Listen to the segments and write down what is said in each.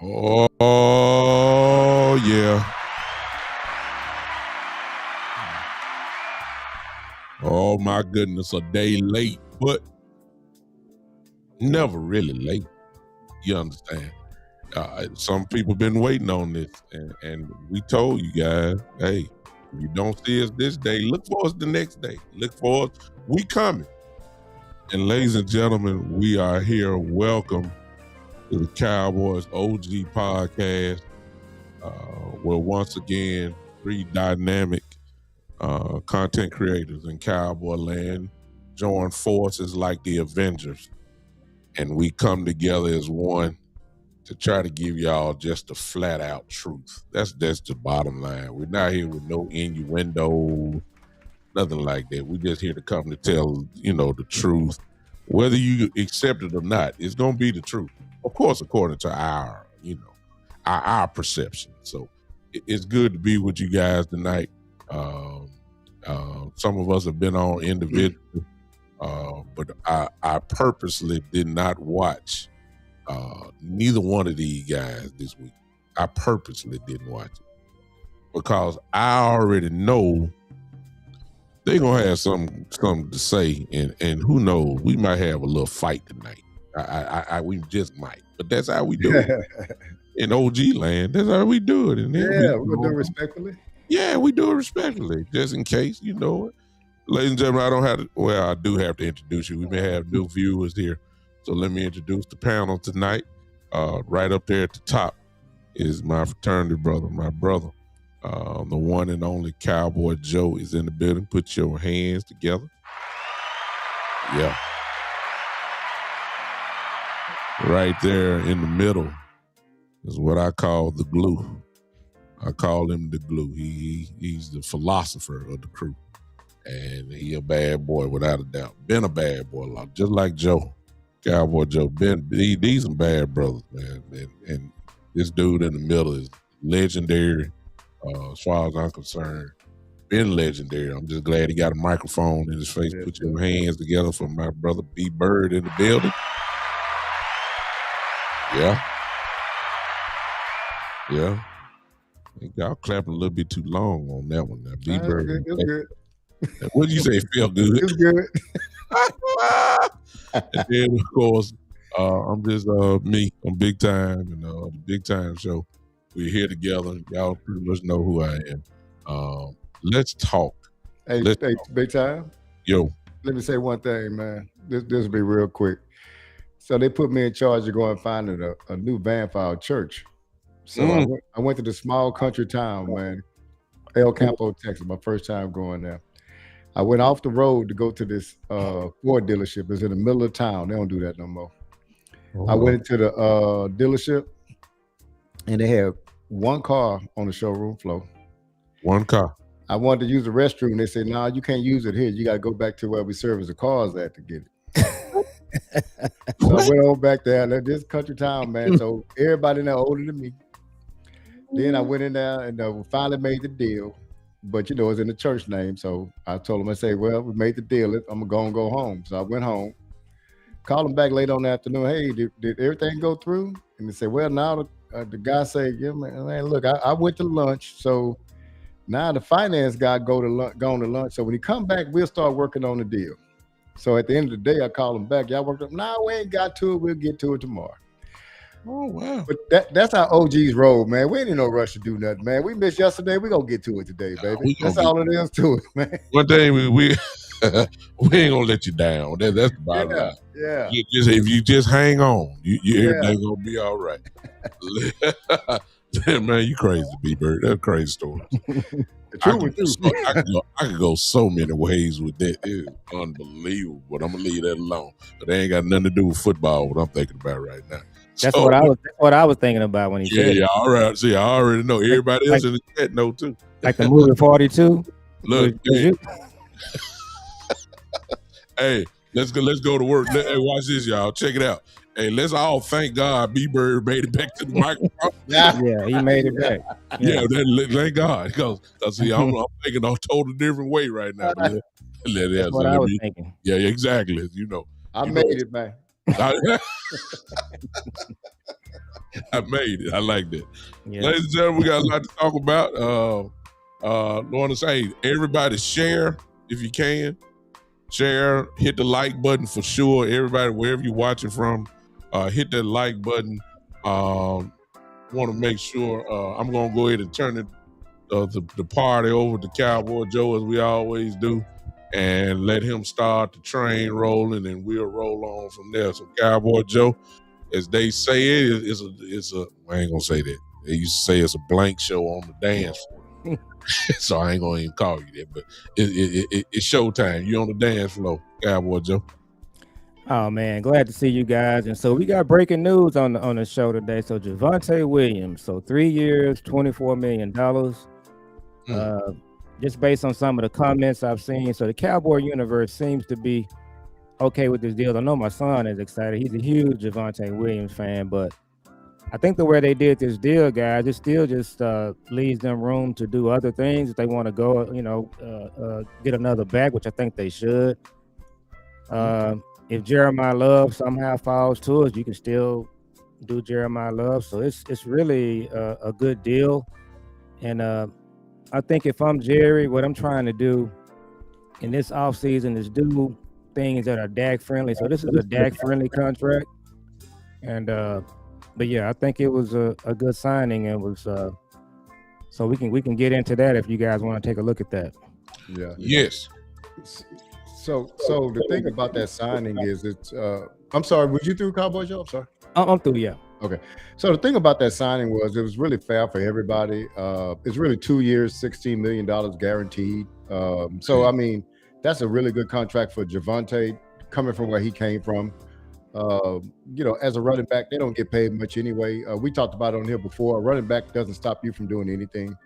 Oh, yeah. Oh, my goodness, a day late, but never really late. You understand? Some people been waiting on this, and we told you guys, hey, if you don't see us this day, look for us the next day. Look for us. We coming. And ladies and gentlemen, we are here. Welcome to the Cowboys OG podcast, where once again, three dynamic content creators in Cowboy land join forces like the Avengers, and we come together as one to try to give y'all just a flat out truth. That's the bottom line. We're not here with no innuendo, nothing like that. We're just here to come to tell, the truth. Whether you accept it or not, it's gonna be the truth. Of course, according to our perception. So it's good to be with you guys tonight. Some of us have been on individually, but I purposely did not watch neither one of these guys this week. I purposely didn't watch it because I already know They gonna have something to say, and who knows, we might have a little fight tonight. We just might, but that's how we do it in OG land. That's how we do it, and then we're gonna do it respectfully. Yeah, we do it respectfully, just in case, Ladies and gentlemen, I don't have to. Well, I do have to introduce you. We may have new viewers here, so let me introduce the panel tonight. Right up there at the top is my fraternity brother, my brother. The one and only Cowboy Joe is in the building. Put your hands together. Yeah. Right there in the middle is what I call the glue. I call him the glue. He's the philosopher of the crew. And he a bad boy without a doubt. Been a bad boy, just like Joe. Cowboy Joe. These some bad brothers, man. And this dude in the middle is legendary. As far as I'm concerned, been legendary. I'm just glad he got a microphone in his face. Put your hands together for my brother B Bird in the building. Yeah. I think y'all clapping a little bit too long on that one. Now, B Bird. It's good. What did you say? It felt good. It's good. And then, of course, I'm just me on Big Time and the Big Time Show. We're here together. Y'all pretty much know who I am. Let's talk. Hey, Big Time. Yo. Let me say one thing, man. This will be real quick. So they put me in charge of going and finding a new van for our church. So I went to the small country town, man, El Campo, Texas. My first time going there. I went off the road to go to this Ford dealership. It's in the middle of town. They don't do that no more. I went into the dealership, and they had one car on the showroom floor. One car. I wanted to use the restroom. They said, "No, you can't use it here. You got to go back to where we service the cars at to get it." So I went on back there. This country town, man. So everybody in there older than me. Then I went in there and we finally made the deal. But, it's in the church name. So I told them, I say, well, we made the deal. I'm going to go home. So I went home. Called them back late on the afternoon. Hey, did everything go through? And they said, well, now the guy said, yeah, man, look, I went to lunch. So now the finance guy gone to lunch. So when he come back, we'll start working on the deal. So at the end of the day, I called him back. Y'all worked up. No, we ain't got to it. We'll get to it tomorrow. Oh, wow. But that's how OGs roll, man. We ain't in no rush to do nothing, man. We missed yesterday. We're going to get to it today, baby. That's all it is to it, man. One thing we ain't going to let you down. That's the bottom line. Yeah. If you just hang on, everything's going to be all right. Man, you crazy, B-Bird. That's a crazy story. I could go so many ways with that. It's unbelievable, but I'm going to leave that alone. But they ain't got nothing to do with football, what I'm thinking about right now. That's what I was thinking about when he said it. Yeah, all right. See, I already know. Everybody else in the chat know too. Like the movie 42. Look, hey, let's go to work. Hey, watch this, y'all. Check it out. Hey, let's all thank God B-Bird made it back to the microphone. Yeah, he made it back. Yeah, thank God. Because see, I'm thinking a total different way right now. That's what I was thinking. Yeah, exactly. I made it, man. I made it. I like that. Yeah. Ladies and gentlemen, we got a lot to talk about. I want to say, everybody share if you can. Share, hit the like button for sure. Everybody, wherever you're watching from, hit that like button. Want to make sure I'm going to go ahead and turn the party over to Cowboy Joe, as we always do, and let him start the train rolling, and we'll roll on from there. So Cowboy Joe, as they say it's a I ain't gonna say that. They used to say it's a blank show on the dance floor. So I ain't gonna even call you that, but it's showtime. You on the dance floor, Cowboy Joe. Oh man, glad to see you guys. And so we got breaking news on the show today. So Javonte Williams, so 3 years, $24 million. Just based on some of the comments I've seen. So the Cowboy universe seems to be okay with this deal. I know my son is excited. He's a huge Javonte Williams fan, but I think the way they did this deal, guys, it still just leaves them room to do other things if they want to go, get another back, which I think they should. If Jeremiah Love somehow falls to us, you can still do Jeremiah Love. So it's really a good deal. And I think if I'm Jerry, what I'm trying to do in this offseason is do things that are Dak friendly. So this is a Dak friendly contract. And but yeah, I think it was a good signing. It was so we can get into that if you guys want to take a look at that. Yeah. Yes. So the thing about that signing is it's I'm sorry, was you through Cowboys, Joe? I'm sorry. I'm through, yeah. Okay. So the thing about that signing was it was really fair for everybody. It's really 2 years, $16 million guaranteed. So I mean, that's a really good contract for Javonte coming from where he came from. You know, as a running back, they don't get paid much anyway. We talked about it on here before. A running back doesn't stop you from doing anything.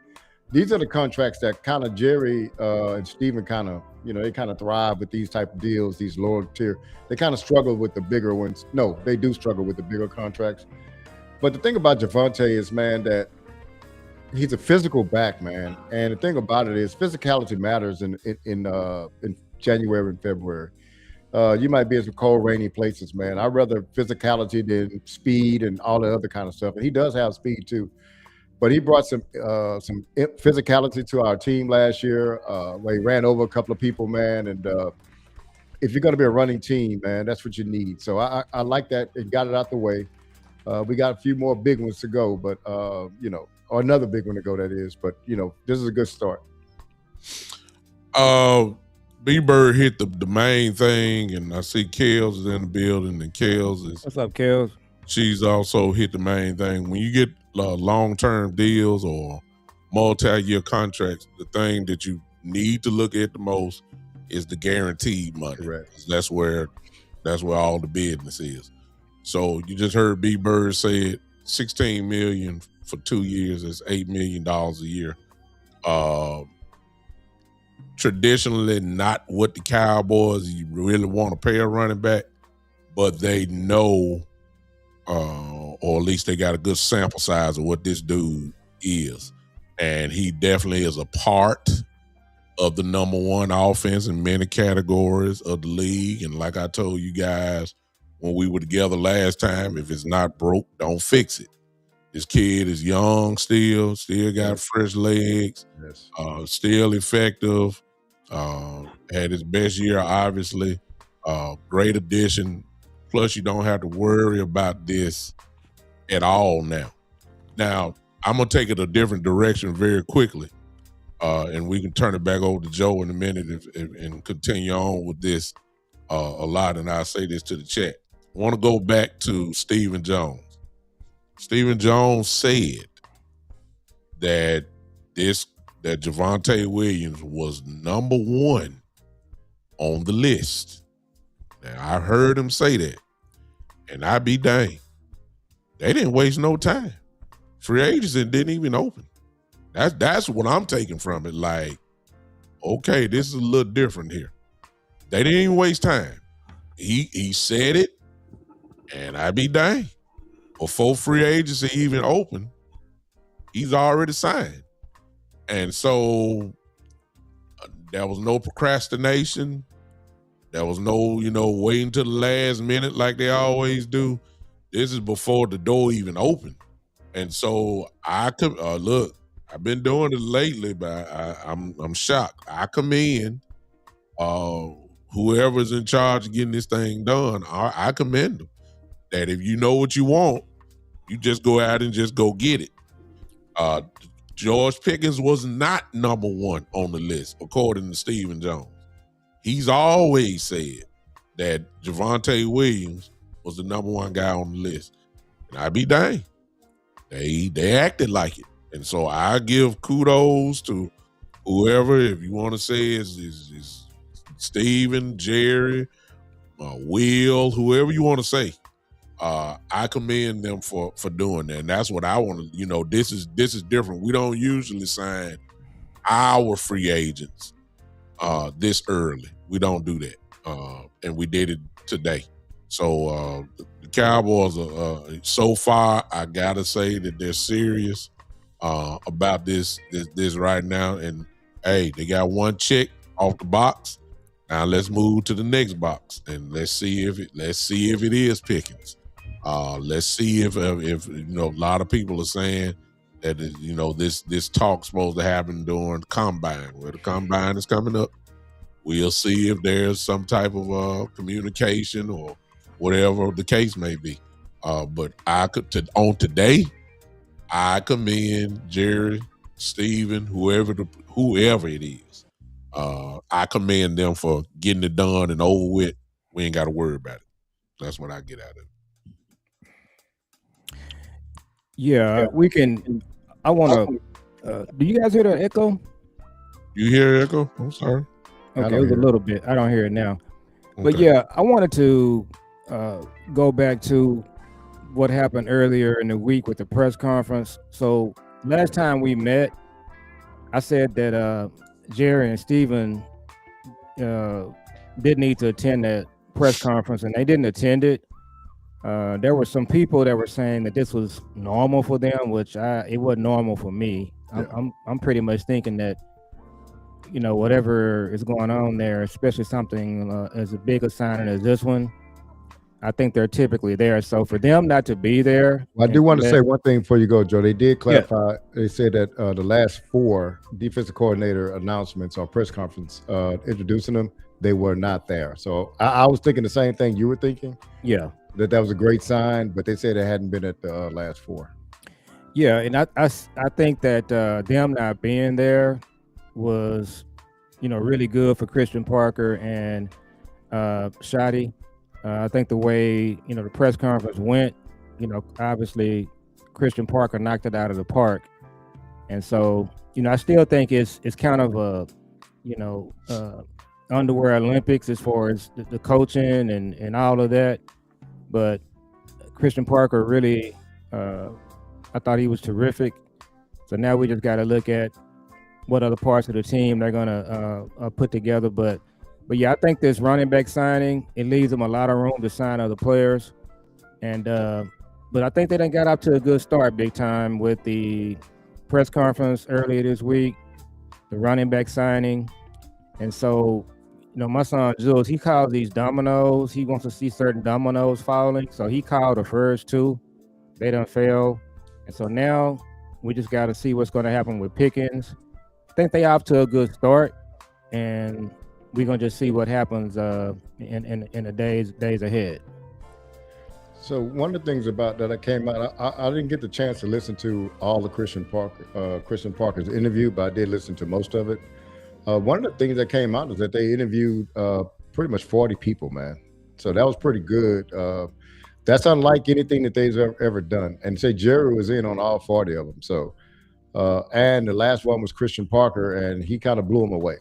These are the contracts that kind of Jerry and Steven kind of, you know, they kind of thrive with these type of deals, these lower tier. They kind of struggle with the bigger ones. No, they do struggle with the bigger contracts. But the thing about Javonte is, man, that he's a physical back, man. And the thing about it is physicality matters in January and February. You might be in some cold, rainy places, man. I'd rather physicality than speed and all the other kind of stuff. And he does have speed too. But he brought some physicality to our team last year, where he ran over a couple of people, man. And if you're going to be a running team, man, that's what you need. So I like that. It got it out the way. We got a few more big ones to go, but you know, or another big one to go, that is. But you know, this is a good start. B-Bird hit the main thing, and I see Kels is in the building, and Kels is. What's up, Kels? She's also hit the main thing. When you get long-term deals or multi-year contracts, the thing that you need to look at the most is the guaranteed money. Correct. That's where all the business is. So you just heard B-Bird say it, $16 million for 2 years is $8 million a year. Traditionally not what the Cowboys you really want to pay a running back, but they know, or at least they got a good sample size of what this dude is. And he definitely is a part of the number one offense in many categories of the league. And like I told you guys when we were together last time, if it's not broke, don't fix it. This kid is young still got fresh legs, Yes. Still effective, had his best year, obviously. Great addition. Plus, you don't have to worry about this at all now. Now, I'm going to take it a different direction very quickly, and we can turn it back over to Joe in a minute and continue on with this a lot, and I'll say this to the chat. I want to go back to Stephen Jones. Stephen Jones said that Javonte Williams was number one on the list. Now, I heard him say that, and I be dang. They didn't waste no time. Free agency didn't even open. That's what I'm taking from it. Like, okay, this is a little different here. They didn't even waste time. He said it, and I be dang. Before free agency even open, he's already signed. And so there was no procrastination. There was no, waiting till the last minute like they always do. This is before the door even opened. And so I could look, I've been doing it lately, but I'm shocked. I commend whoever's in charge of getting this thing done. I commend them. That if you know what you want, you just go out and just go get it. George Pickens was not number one on the list, according to Stephen Jones. He's always said that Javonte Williams was the number one guy on the list. And I be dang. They acted like it. And so I give kudos to whoever, if you want to say is Steven, Jerry, Will, whoever you want to say. I commend them for doing that. And that's what I want to, this is different. We don't usually sign our free agents this early. We don't do that. And we did it today. So the Cowboys are so far, I gotta say that they're serious about this right now. And hey, they got one check off the box. Now let's move to the next box and let's see if it is Pickens. Let's see if a lot of people are saying that this talk's supposed to happen during the combine. Well, the combine is coming up. We'll see if there's some type of communication or whatever the case may be. But on today, I commend Jerry, Steven, whoever it is. I commend them for getting it done and over with. We ain't got to worry about it. That's what I get out of it. Yeah, we can. I want to. Do you guys hear the echo? You hear echo? I'm sorry. Okay, it was a little bit. I don't hear it now. Okay. But yeah, I wanted to go back to what happened earlier in the week with the press conference. So last time we met, I said that Jerry and Steven did need to attend that press conference, and they didn't attend it. There were some people that were saying that this was normal for them, which it wasn't normal for me. Yeah. I'm pretty much thinking that, you know, whatever is going on there, especially something as a big assignment as this one, I think they're typically there. So for them not to be there. Well, I do want to say one thing before you go, Joe. They did clarify. Yeah. They said that the last 4 defensive coordinator announcements or press conference introducing them, they were not there. So I was thinking the same thing you were thinking. Yeah. That was a great sign, but they said it hadn't been at the last 4. Yeah, and I think that them not being there was, you know, really good for Christian Parker and Shotty. I think the way, you know, the press conference went, you know, obviously Christian Parker knocked it out of the park. And so, you know, I still think it's kind of a, you know, underwear Olympics as far as the coaching and all of that. But Christian Parker really, I thought he was terrific. So now we just got to look at what other parts of the team they're going to put together. But yeah, I think this running back signing, it leaves them a lot of room to sign other players. And but I think they done got up to a good start big time with the press conference earlier this week, the running back signing. And so, you know, my son Jules, he calls these dominoes. He wants to see certain dominoes falling. So he called the first 2. They done failed. And so now we just got to see what's going to happen with Pickens. I think they off to a good start, and we're going to just see what happens in the days ahead. So one of the things about that I came out, I didn't get the chance to listen to all the Christian Parker's interview, but I did listen to most of it. One of the things that came out is that they interviewed pretty much 40 people, man. So that was pretty good. That's unlike anything that they've ever done. And say Jerry was in on all 40 of them. So, and the last one was Christian Parker, and he kind of blew them away.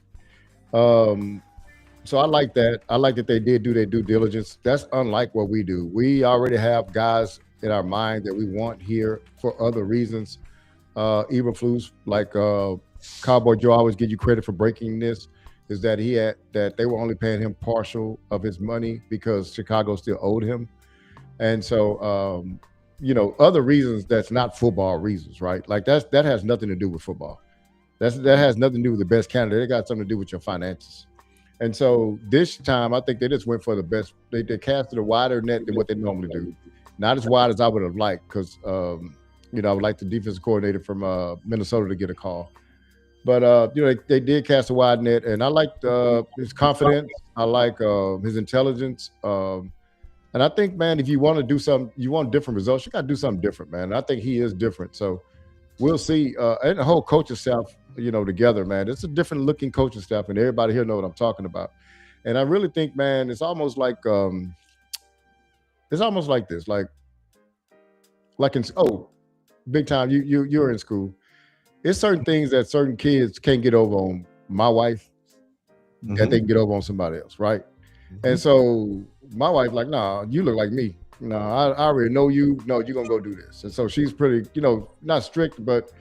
So I like that. I like that they did do their due diligence. That's unlike what we do. We already have guys in our mind that we want here for other reasons. Eberflus, like Cowboy Joe, I always give you credit for breaking this, is that they were only paying him partial of his money because Chicago still owed him. And so, you know, other reasons that's not football reasons, right? Like that has nothing to do with football. That has nothing to do with the best candidate. It got something to do with your finances. And so this time, I think they just went for the best. They casted a wider net than what they normally do. Not as wide as I would have liked because, you know, I would like the defensive coordinator from Minnesota to get a call. But, you know, they did cast a wide net. And I liked his confidence. I like his intelligence. And I think, man, if you want to do something, you want different results, you got to do something different, man. And I think he is different. So we'll see. And the whole coaching staff, you know, together, man, it's a different looking coaching staff, and everybody here know what I'm talking about. And I really think, man, it's almost like this, like in big time. You're in school. It's certain things that certain kids can't get over on my wife that they can get over on somebody else, right? Mm-hmm. And so my wife like, nah, you look like me. No, I already know you. No, you're going to go do this. And so she's pretty, you know, not strict, but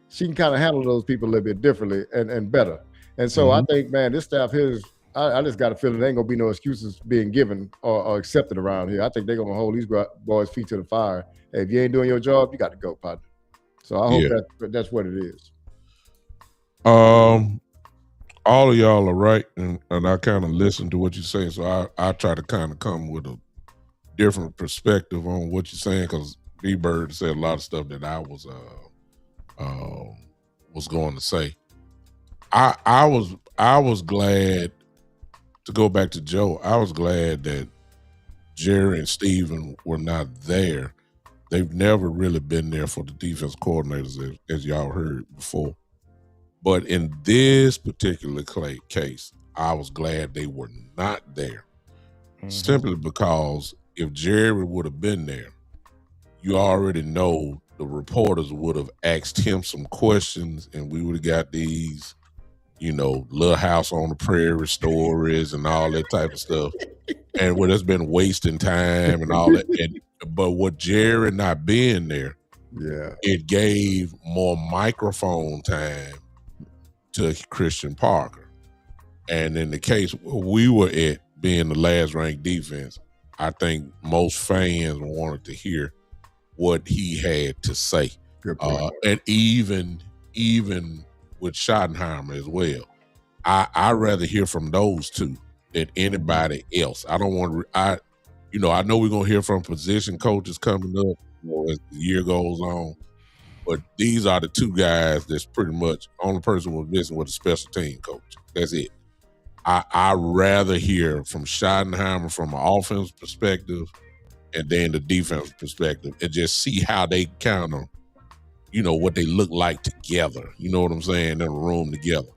she can kind of handle those people a little bit differently and better. And so I think, man, this staff here is, I just got a feeling there ain't going to be no excuses being given or accepted around here. I think they're going to hold these boys' feet to the fire. Hey, if you ain't doing your job, you got to go, partner. So I hope that's what it is. All of y'all are right, and I kind of listen to what you're saying, so I try to kind of come with a different perspective on what you're saying, because B-Bird said a lot of stuff that I was going to say. I was glad to go back to Joe, I was glad that Jerry and Steven were not there. They've never really been there for the defense coordinators, as y'all heard before. But in this particular case, I was glad they were not there. Simply because if Jerry would have been there, you already know the reporters would have asked him some questions and we would have got these, Little House on the Prairie stories and all that type of stuff. And what has been wasting time and all that. But with Jerry not being there, it gave more microphone time to Christian Parker. And in the case we were at, being the last ranked defense, I think most fans wanted to hear what he had to say. And even with Schottenheimer as well, I'd rather hear from those two than anybody else. I don't want to, I know we're going to hear from position coaches coming up as the year goes on, but these are the two guys that's pretty much only person was missing with a special team coach. That's it. I'd rather hear from Schottenheimer from an offense perspective and then the defense perspective and just see how they kind of, what they look like together. You know what I'm saying? In a room together.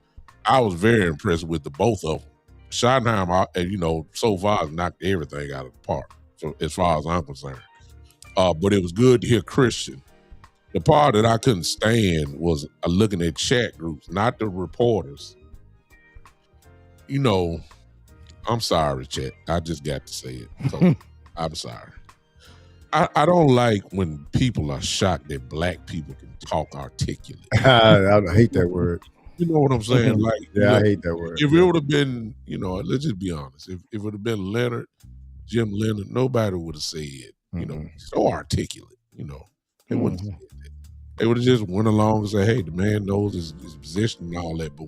I was very impressed with the both of them. Schottenheimer, so far has knocked everything out of the park, as far as I'm concerned. But it was good to hear Christian. The part that I couldn't stand was looking at chat groups, not the reporters. I'm sorry, Chet. I just got to say it. So I'm sorry. I don't like when people are shocked that black people can talk articulate. I hate that word. You know what I'm saying? I hate that word. If it would have been, let's just be honest. If it would have been Jim Leonard, nobody would have said, so articulate. They wouldn't have said that. They would have just went along and said, hey, the man knows his position and all that. But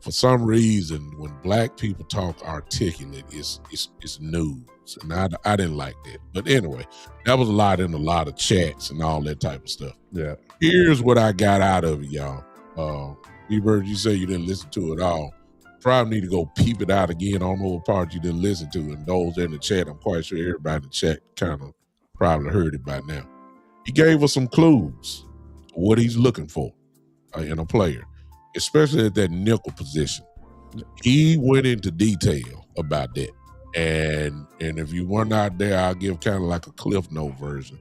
for some reason, when black people talk articulate, it's news. And I didn't like that. But anyway, that was a lot of chats and all that type of stuff. Yeah. Here's what I got out of it, y'all. B-Bird, you say you didn't listen to it all. Probably need to go peep it out again. I don't know what part you didn't listen to. And those in the chat, I'm quite sure everybody in the chat kind of probably heard it by now. He gave us some clues what he's looking for in a player, especially at that nickel position. He went into detail about that. And if you weren't out there, I'll give kind of like a Cliff Note version.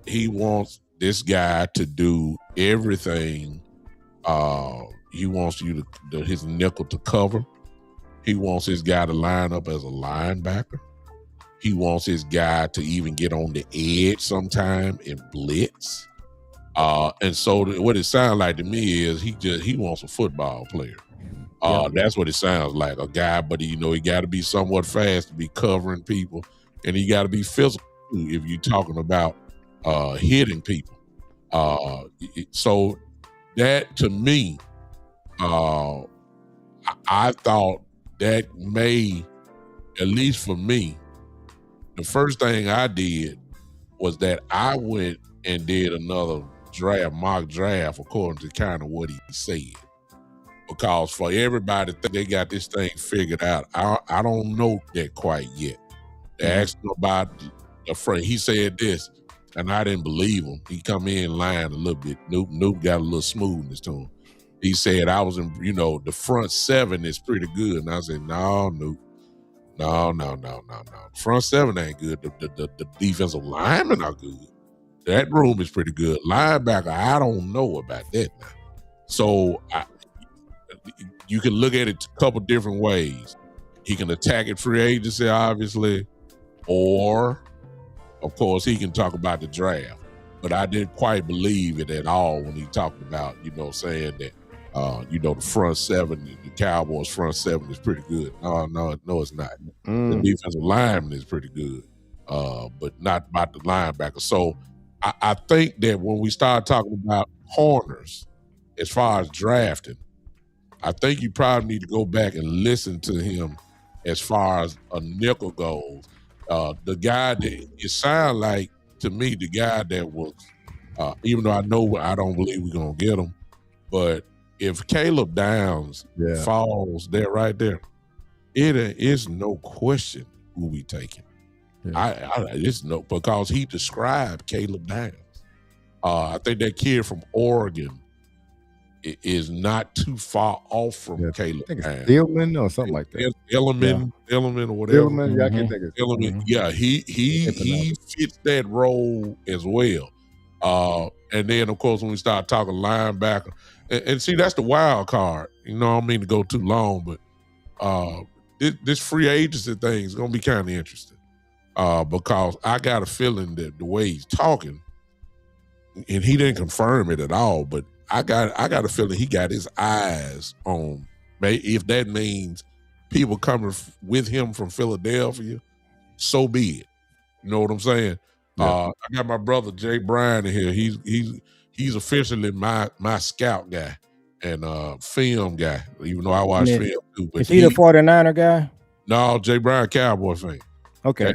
He wants this guy to do everything. He wants his nickel to cover. He wants his guy to line up as a linebacker. He wants his guy to even get on the edge sometime and blitz. And so what it sounds like to me is he wants a football player. That's what it sounds like, a guy, but he got to be somewhat fast to be covering people, and he got to be physical if you're talking about hitting people. So that to me, I thought that may, at least for me, the first thing I did was that I went and did another mock draft according to kind of what he said. Because for everybody think they got this thing figured out, I don't know that quite yet. They asked him about the front. He said this, and I didn't believe him. He come in lying a little bit. Noop got a little smoothness to him. He said I was in, the front seven is pretty good. And I said, no, Noop. No. Front seven ain't good. The defensive linemen are good. That room is pretty good. Linebacker, I don't know about that now. So you can look at it a couple different ways. He can attack it free agency, obviously, or, of course, he can talk about the draft. But I didn't quite believe it at all when he talked about, saying that, the front seven, the Cowboys front seven is pretty good. No, it's not. The defensive lineman is pretty good, but not about the linebacker. So I think that when we start talking about corners, as far as drafting, I think you probably need to go back and listen to him as far as a nickel goes. The guy that it sounds like to me, the guy that was, even though I don't believe we're gonna get him, but if Caleb Downs falls right there, it is no question who we taking. Yeah. It's no, because he described Caleb Downs. I think that kid from Oregon is not too far off from Caleb I think it's Downs. Dillman or something like that. Element or whatever. Dillman, I can think of Element. Yeah, he fits that role as well. And then of course when we start talking linebacker, and see that's the wild card. You know, I don't mean to go too long, but this free agency thing is gonna be kind of interesting. Because I got a feeling that the way he's talking, and he didn't confirm it at all, but I got a feeling he got his eyes on, if that means people coming with him from Philadelphia, so be it. You know what I'm saying? Yeah. I got my brother Jay Bryan in here. He's officially my scout guy and film guy, even though I watch film too. But is he the 49er guy? No, Jay Bryan, Cowboy fan. Okay.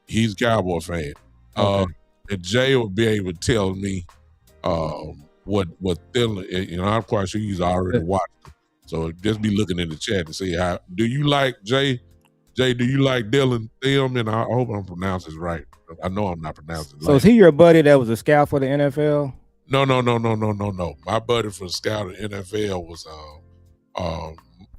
He's a Cowboy fan. Okay. And Jay will be able to tell me what Dylan, I'm quite sure he's already watched it. So just be looking in the chat and see how do you like Jay? Jay, do you like Dylan Thiem? And I hope I'm pronouncing it right. I know I'm not pronouncing it. So is he your buddy that was a scout for the NFL? No. My buddy for scout of NFL was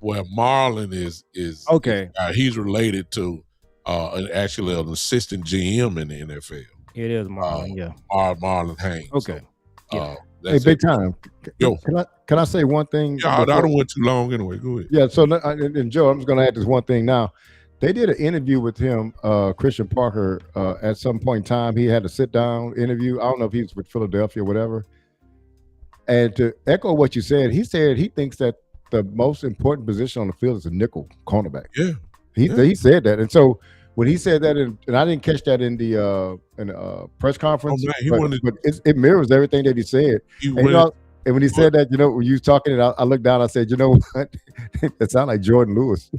Marlon is okay. He's related to actually an assistant GM in the NFL. It is Marlon, yeah. Marlon Haynes. Okay. So, hey, big time. Yo, can I say one thing? Yeah, I don't went too long anyway. Go ahead. Yeah. So and Joe, I'm just going to add this one thing now. They did an interview with him, Christian Parker, at some point in time. He had a sit-down interview. I don't know if he was with Philadelphia or whatever. And to echo what you said, he said he thinks that the most important position on the field is a nickel cornerback. Yeah. He said that. And so when he said that, and I didn't catch that in the press conference, but it mirrors everything that he said. And when he said that, when you was talking, and I looked down, I said, you know what? It sounded like Jordan Lewis.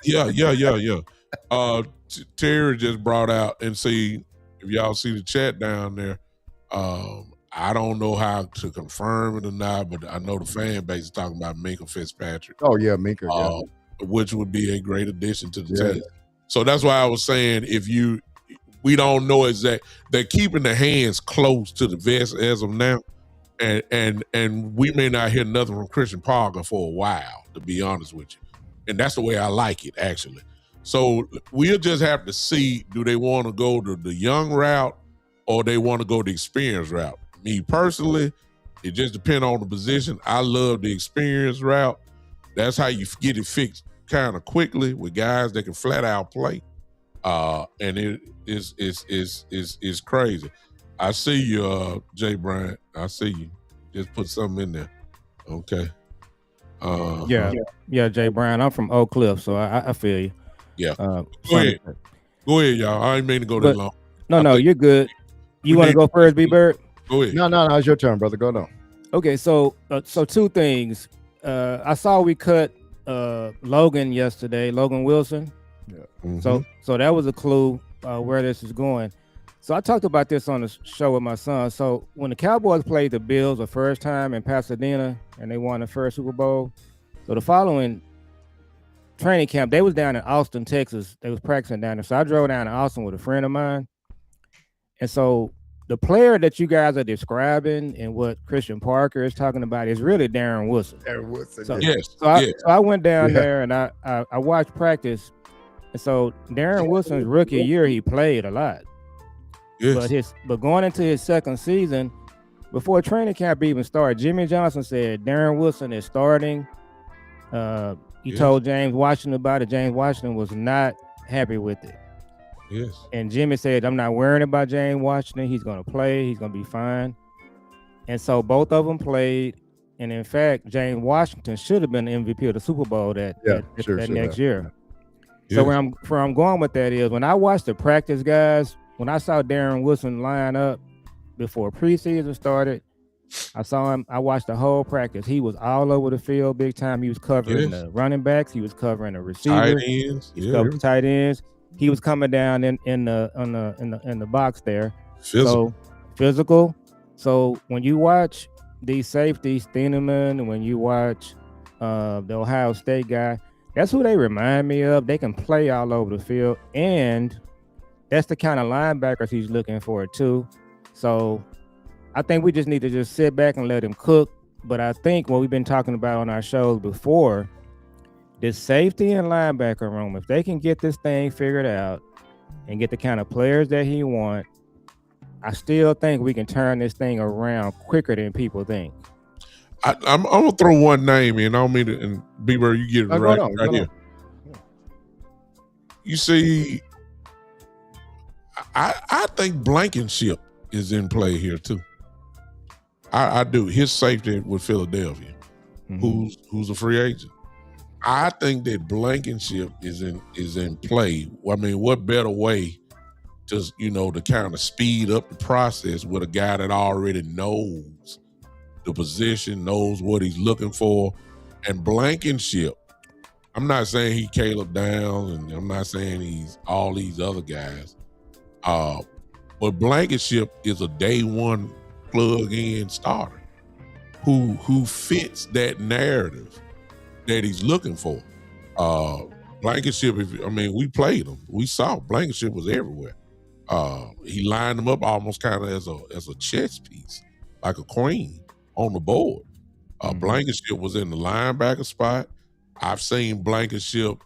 Yeah. Terry just brought out, and see, if y'all see the chat down there, I don't know how to confirm it or not, but I know the fan base is talking about Minkah Fitzpatrick. Oh, yeah, Minkah, which would be a great addition to the team. So that's why I was saying, we don't know exactly. They're keeping the hands close to the vest as of now. And we may not hear nothing from Christian Parker for a while, to be honest with you. And that's the way I like it, actually. So we'll just have to see, do they want to go to the young route or they want to go the experience route? Me personally, it just depends on the position. I love the experience route. That's how you get it fixed kind of quickly with guys that can flat out play. And it is crazy. I see you, Jay Bryant. I see you. Just put something in there. Okay. Yeah, Jay Brown. I'm from Oak Cliff, so I feel you. Yeah. Go ahead, y'all. I ain't mean to go that long. No, you're good. You want to go first, B-Bird? Go ahead. No, it's your turn, brother. Go on. Okay, so two things. I saw we cut Logan yesterday, Logan Wilson. Yeah. Mm-hmm. So that was a clue where this is going. So I talked about this on the show with my son. So when the Cowboys played the Bills the first time in Pasadena and they won the first Super Bowl, so the following training camp, they was down in Austin, Texas. They was practicing down there. So I drove down to Austin with a friend of mine. And so the player that you guys are describing and what Christian Parker is talking about is really Darren Woodson. So I went down there and I watched practice. And so Darren Wilson's rookie year, he played a lot. Yes. But going into his second season, before training camp even started, Jimmy Johnson said Darren Wilson is starting. He told James Washington about it. James Washington was not happy with it. Yes. And Jimmy said, I'm not worrying about James Washington. He's going to play. He's going to be fine. And so both of them played. And in fact, James Washington should have been the MVP of the Super Bowl that next year. So where I'm going with that is when I watched the practice guys, when I saw Darren Wilson line up before preseason started, I watched the whole practice. He was all over the field big time. He was covering the running backs. He was covering the receivers. Tight ends. He was covering tight ends. He was coming down in the box there. Physical. So when you watch these safeties, Steineman, and when you watch the Ohio State guy, That's who they remind me of. They can play all over the field, and that's the kind of linebackers he's looking for too. So I think we just need to just sit back and let him cook. But I think what we've been talking about on our shows before, this safety and linebacker room, if they can get this thing figured out and get the kind of players that he wants, I still think we can turn this thing around quicker than people think. I'm gonna throw one name in. I don't mean to, and Bieber, you get it right here. You see, I think Blankenship is in play here too. I do. His safety with Philadelphia, who's a free agent. I think that Blankenship is in play. I mean, what better way to to kind of speed up the process with a guy that already knows the position, knows what he's looking for, and Blankenship. I'm not saying he Caleb Downs, and I'm not saying he's all these other guys. But Blankenship is a day one plug-in starter who fits that narrative that he's looking for. Blankenship, we played him. We saw Blankenship was everywhere. He lined them up almost kind of as a chess piece, like a queen on the board. Blankenship was in the linebacker spot. I've seen Blankenship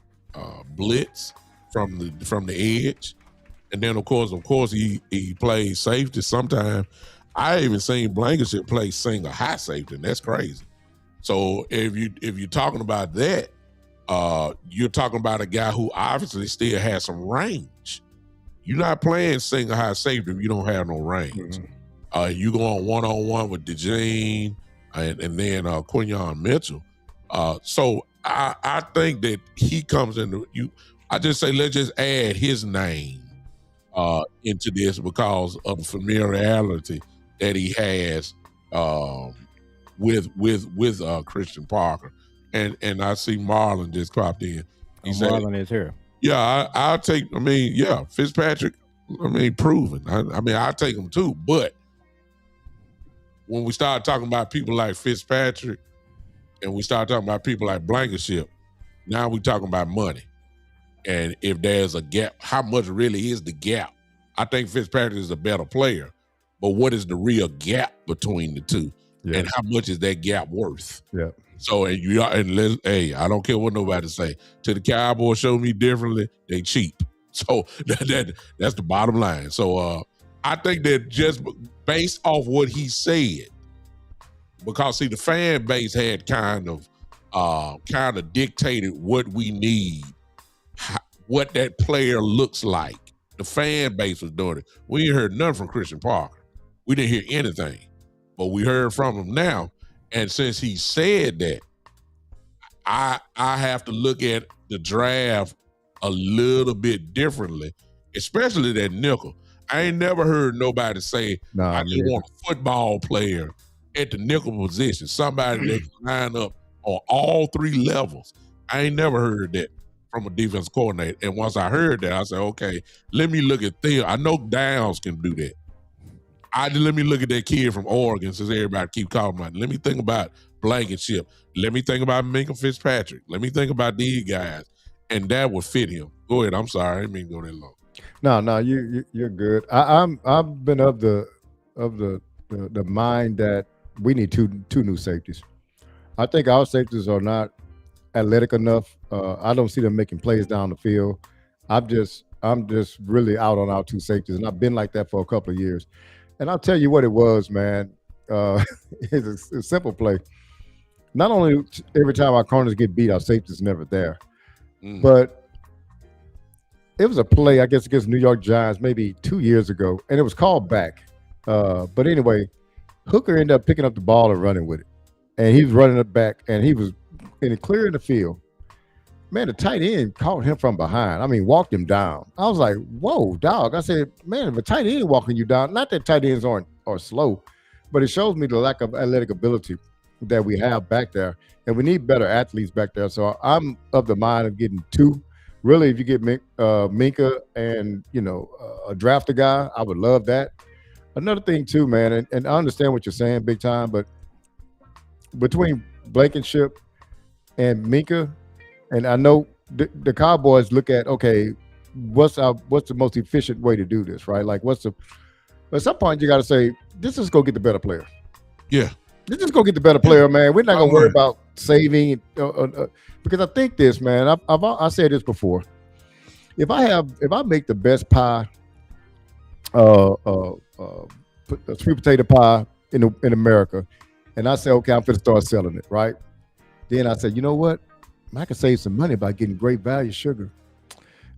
blitz from the edge, and then of course he plays safety. Sometimes I even seen Blankenship play single high safety, and that's crazy. So if you're talking about that, you're talking about a guy who obviously still has some range. You're not playing single high safety if you don't have no range. You go on one-on-one with DeJean and then Quinyon Mitchell. So I think that he comes into you. I just say let's just add his name into this because of the familiarity that he has with Christian Parker. And I see Marlon just popped in. Marlon is here. Yeah, I'll take. Fitzpatrick. Proven. I'll take him too. But when we start talking about people like Fitzpatrick, and we start talking about people like Blankenship, now we talking about money. And if there's a gap, how much really is the gap? I think Fitzpatrick is a better player, but what is the real gap between the two? Yeah. And how much is that gap worth? Yeah. So I don't care what nobody say. Till the Cowboys show me differently, they cheap. So that's the bottom line. So I think that just based off what he said, because see the fan base had kind of dictated what we need, what that player looks like. The fan base was doing it. We ain't heard nothing from Christian Parker. We didn't hear anything, but we heard from him now. And since he said that, I have to look at the draft a little bit differently, especially that nickel. I ain't never heard nobody say, I just want a football player at the nickel position, somebody that can line up on all three levels. I ain't never heard that from a defense coordinator. And once I heard that, I said, okay, let me look at Theo. I know Downs can do that. Let me look at that kid from Oregon, since everybody keep calling about it. Let me think about Blankenship. Let me think about Minka Fitzpatrick. Let me think about these guys. And that would fit him. Go ahead. I'm sorry. I didn't mean to go that long. No, you're good. I've been of the mind that we need two new safeties. I think our safeties are not athletic enough. I don't see them making plays down the field. I'm just really out on our two safeties, and I've been like that for a couple of years. And I'll tell you what it was, man. It's a simple play. Not only every time our corners get beat, our safety's never there. But it was a play, I guess, against New York Giants maybe 2 years ago, and it was called back. But anyway, Hooker ended up picking up the ball and running with it. And he was running it back, and he was clearing the field. Man, the tight end caught him from behind. Walked him down. I was like, whoa, dog. I said, man, if a tight end walking you down, not that tight ends are slow, but it shows me the lack of athletic ability that we have back there. And we need better athletes back there. So I'm of the mind of getting two. Really, if you get Minka and, draft a guy, I would love that. Another thing too, man, and I understand what you're saying big time, but between Blankenship and Minka And I know the Cowboys look at, okay, what's the most efficient way to do this, right? Like at some point you got to say, this is go get the better player. Yeah. Let's just go get the better player, man. We're not gonna worry Right. about saving because I think this, man. I said this before. If I make the best pie, a sweet potato pie in America, and I say, okay, I'm gonna start selling it, right? Then I said, you know what? I can save some money by getting great value sugar.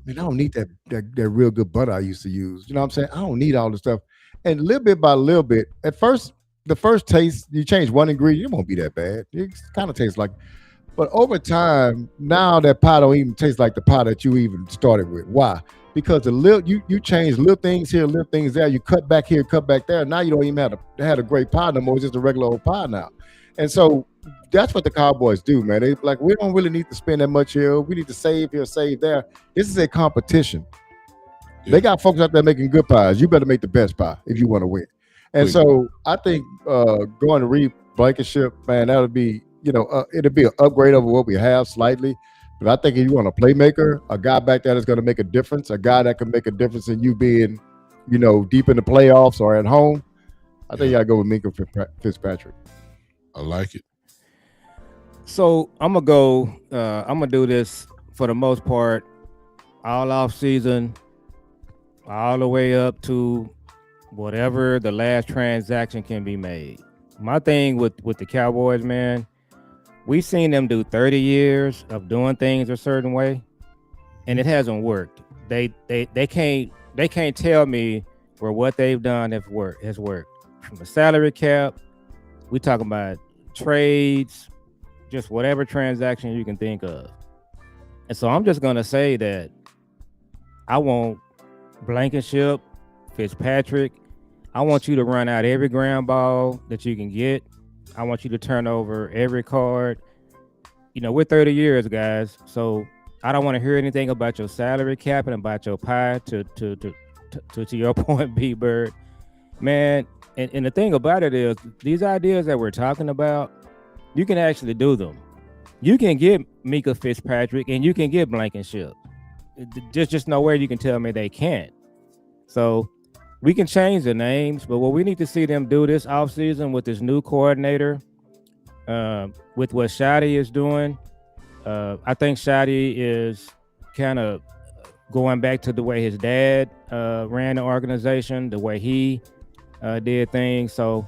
Man, I don't need that real good butter I used to use. You know what I'm saying? I don't need all the stuff. And little bit by little bit, at first, the first taste, you change one ingredient, it won't be that bad. It kind of tastes like, but over time, now that pie don't even taste like the pie that you even started with. Why? Because the little you change little things here, little things there. You cut back here, cut back there. Now you don't even have a great pie no more. It's just a regular old pie now. And so that's what the Cowboys do, man. They like, we don't really need to spend that much here. We need to save here, save there. This is a competition. Yeah. They got folks out there making good pies. You better make the best pie if you want to win. And so I think going to Reed Blankenship, man, that'll be, it'll be an upgrade over what we have slightly. But I think if you want a playmaker, a guy back there that's going to make a difference, a guy that can make a difference in you being, deep in the playoffs or at home, I think you got to go with Minkah Fitzpatrick. I like it. So I'm gonna do this for the most part, all off season, all the way up to whatever the last transaction can be made. My thing with the Cowboys, man, we've seen them do 30 years of doing things a certain way, and it hasn't worked. They can't tell me where what they've done has worked. From the salary cap, we talking about trades, just whatever transaction you can think of. And so I'm just gonna say that I want Blankenship, Fitzpatrick. I want you to run out every ground ball that you can get. I want you to turn over every card. We're 30 years, guys. So I don't want to hear anything about your salary cap and about your pie to your point, B Bird. Man, and the thing about it is these ideas that we're talking about, you can actually do them. You can get Minkah Fitzpatrick and you can get Blankenship. Just nowhere you can tell me they can't. So we can change the names, but what we need to see them do this offseason with this new coordinator, with what Shadi is doing, I think Shadi is kind of going back to the way his dad ran the organization, the way he did things. So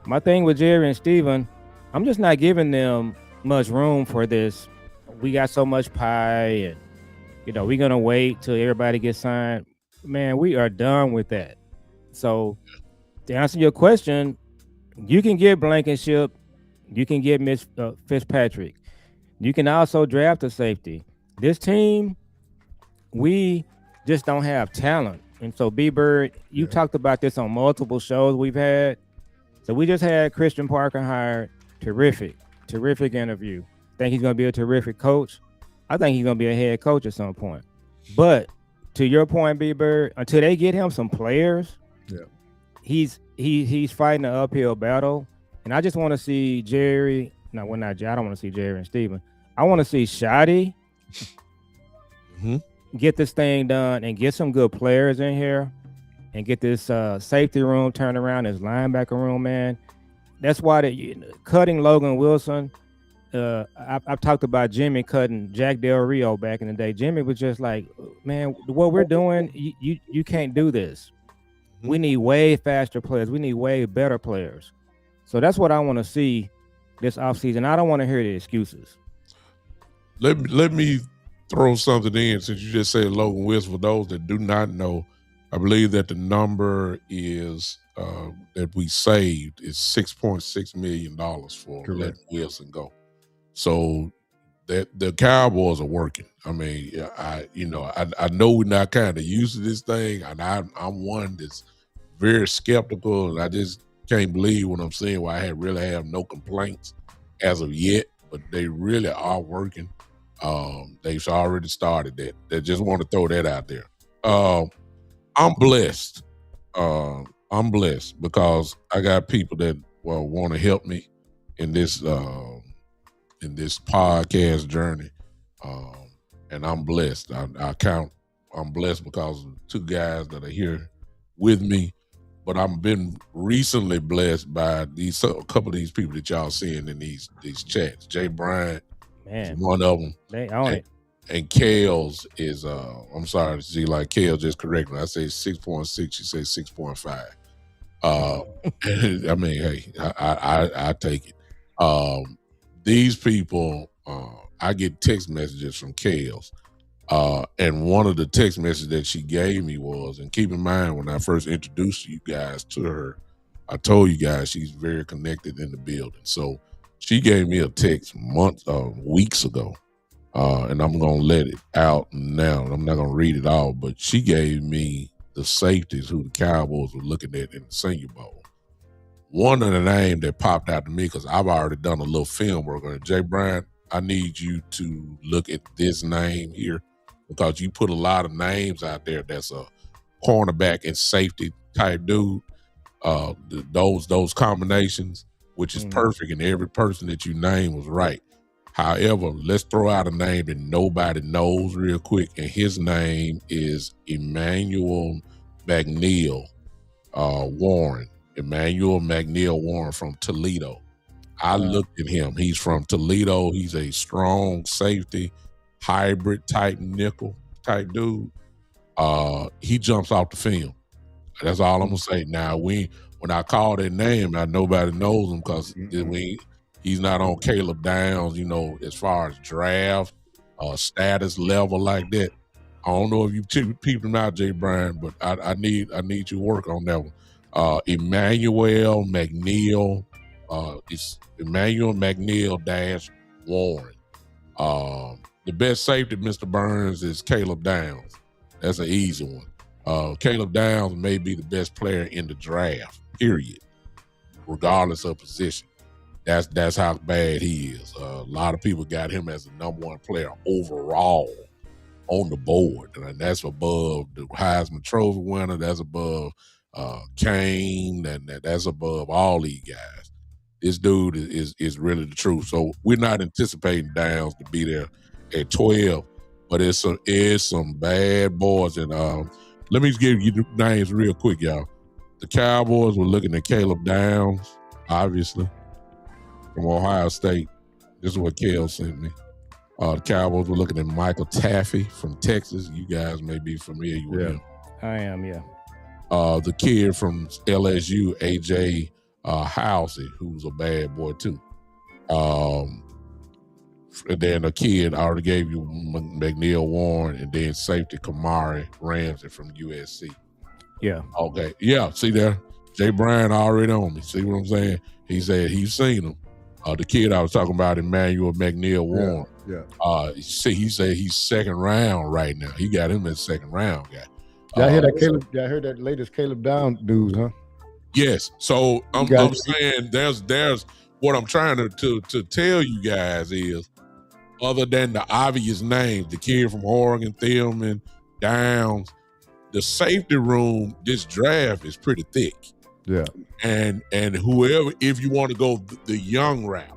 my thing with Jerry and Steven, I'm just not giving them much room for this. We got so much pie and, we're going to wait till everybody gets signed. Man, we are done with that. So to answer your question, you can get Blankenship, you can get Fitzpatrick. You can also draft a safety. This team, we just don't have talent. And so B-Bird, you talked about this on multiple shows we've had. So we just had Christian Parker hired. Terrific interview. Think he's going to be a terrific coach. I think he's going to be a head coach at some point. But to your point, B-Bird, until they get him some players, he's fighting an uphill battle. And I just want to see Jerry. No, we're not. I don't want to see Jerry and Steven. I want to see Shadi get this thing done and get some good players in here and get this safety room turned around, this linebacker room, man. That's why cutting Logan Wilson. I've talked about Jimmy cutting Jack Del Rio back in the day. Jimmy was just like, man, what we're doing, you can't do this. We need way faster players. We need way better players. So that's what I want to see this offseason. I don't want to hear the excuses. Let me throw something in since you just said Logan Wilson. For those that do not know, I believe that the number is that we saved is $6.6 million for letting Wilson go. So that the Cowboys are working. I mean, I know we're not kind of used to this thing, and I'm one that's very skeptical, and I just can't believe what I'm seeing. Why I really have no complaints as of yet, but they really are working. They've already started that. They just want to throw that out there. I'm blessed. I'm blessed because I got people that want to help me in this podcast journey. And I'm blessed. I'm blessed because of 2 guys that are here with me. But I've been recently blessed by a couple of these people that y'all seeing in these chats. Jay Bryant is one of them. They own it. And Kale's is I'm sorry, see, like Kale just corrected me. I say 6.6, she says 6.5. I mean, hey, I take it. These people, I get text messages from Kale's. And one of the text messages that she gave me was, and keep in mind, when I first introduced you guys to her, I told you guys she's very connected in the building. So she gave me a text weeks ago, and I'm going to let it out now. I'm not going to read it all, but she gave me the safeties who the Cowboys were looking at in the Senior Bowl. One of the names that popped out to me, because I've already done a little film work on it, Jay Bryant, I need you to look at this name here, because you put a lot of names out there that's a cornerback and safety type dude. Those combinations, which is perfect, and every person that you named was right. However, let's throw out a name that nobody knows real quick, and his name is Emmanuel McNeil Warren. Emmanuel McNeil Warren from Toledo. I looked at him. He's from Toledo. He's a strong safety, hybrid type nickel type dude. He jumps off the film. That's all I'm gonna say. Now, when I call that name, nobody knows him because he's not on Caleb Downs, as far as draft status level like that. I don't know if you peeped him out, Jay Bryant, but I need you to work on that one. Emmanuel McNeil. It's Emmanuel McNeil Warren. The best safety, Mr. Burns, is Caleb Downs. That's an easy one. Caleb Downs may be the best player in the draft, period, regardless of position. That's how bad he is. A lot of people got him as the number 1 player overall on the board, and that's above the Heisman Trophy winner. That's above Kane, and that's above all these guys. This dude is really the truth. So we're not anticipating Downs to be there at 12, but it's some bad boys. And let me give you the names real quick, y'all. The Cowboys were looking at Caleb Downs, obviously, from Ohio State. This is what Kale sent me. The Cowboys were looking at Michael Taffy from Texas. You guys may be familiar with him. I am, yeah. The kid from LSU, AJ Housey, who's a bad boy too. And then a kid, I already gave you McNeil Warren, and then safety Kamari Ramsey from USC. Yeah. Okay. Yeah. See there, Jay Bryant already on me. See what I'm saying? He said he's seen him. The kid I was talking about, Emmanuel McNeil Warren. Yeah. See, he said he's 2nd round right now. He got him as 2nd round guy. I heard that Caleb. I heard that latest Caleb Downs news, huh? Yes. So I'm saying there's what I'm trying to tell you guys is, other than the obvious names, the kid from Oregon, Thielman, Downs, the safety room, this draft is pretty thick. Yeah. And whoever, if you want to go the young route,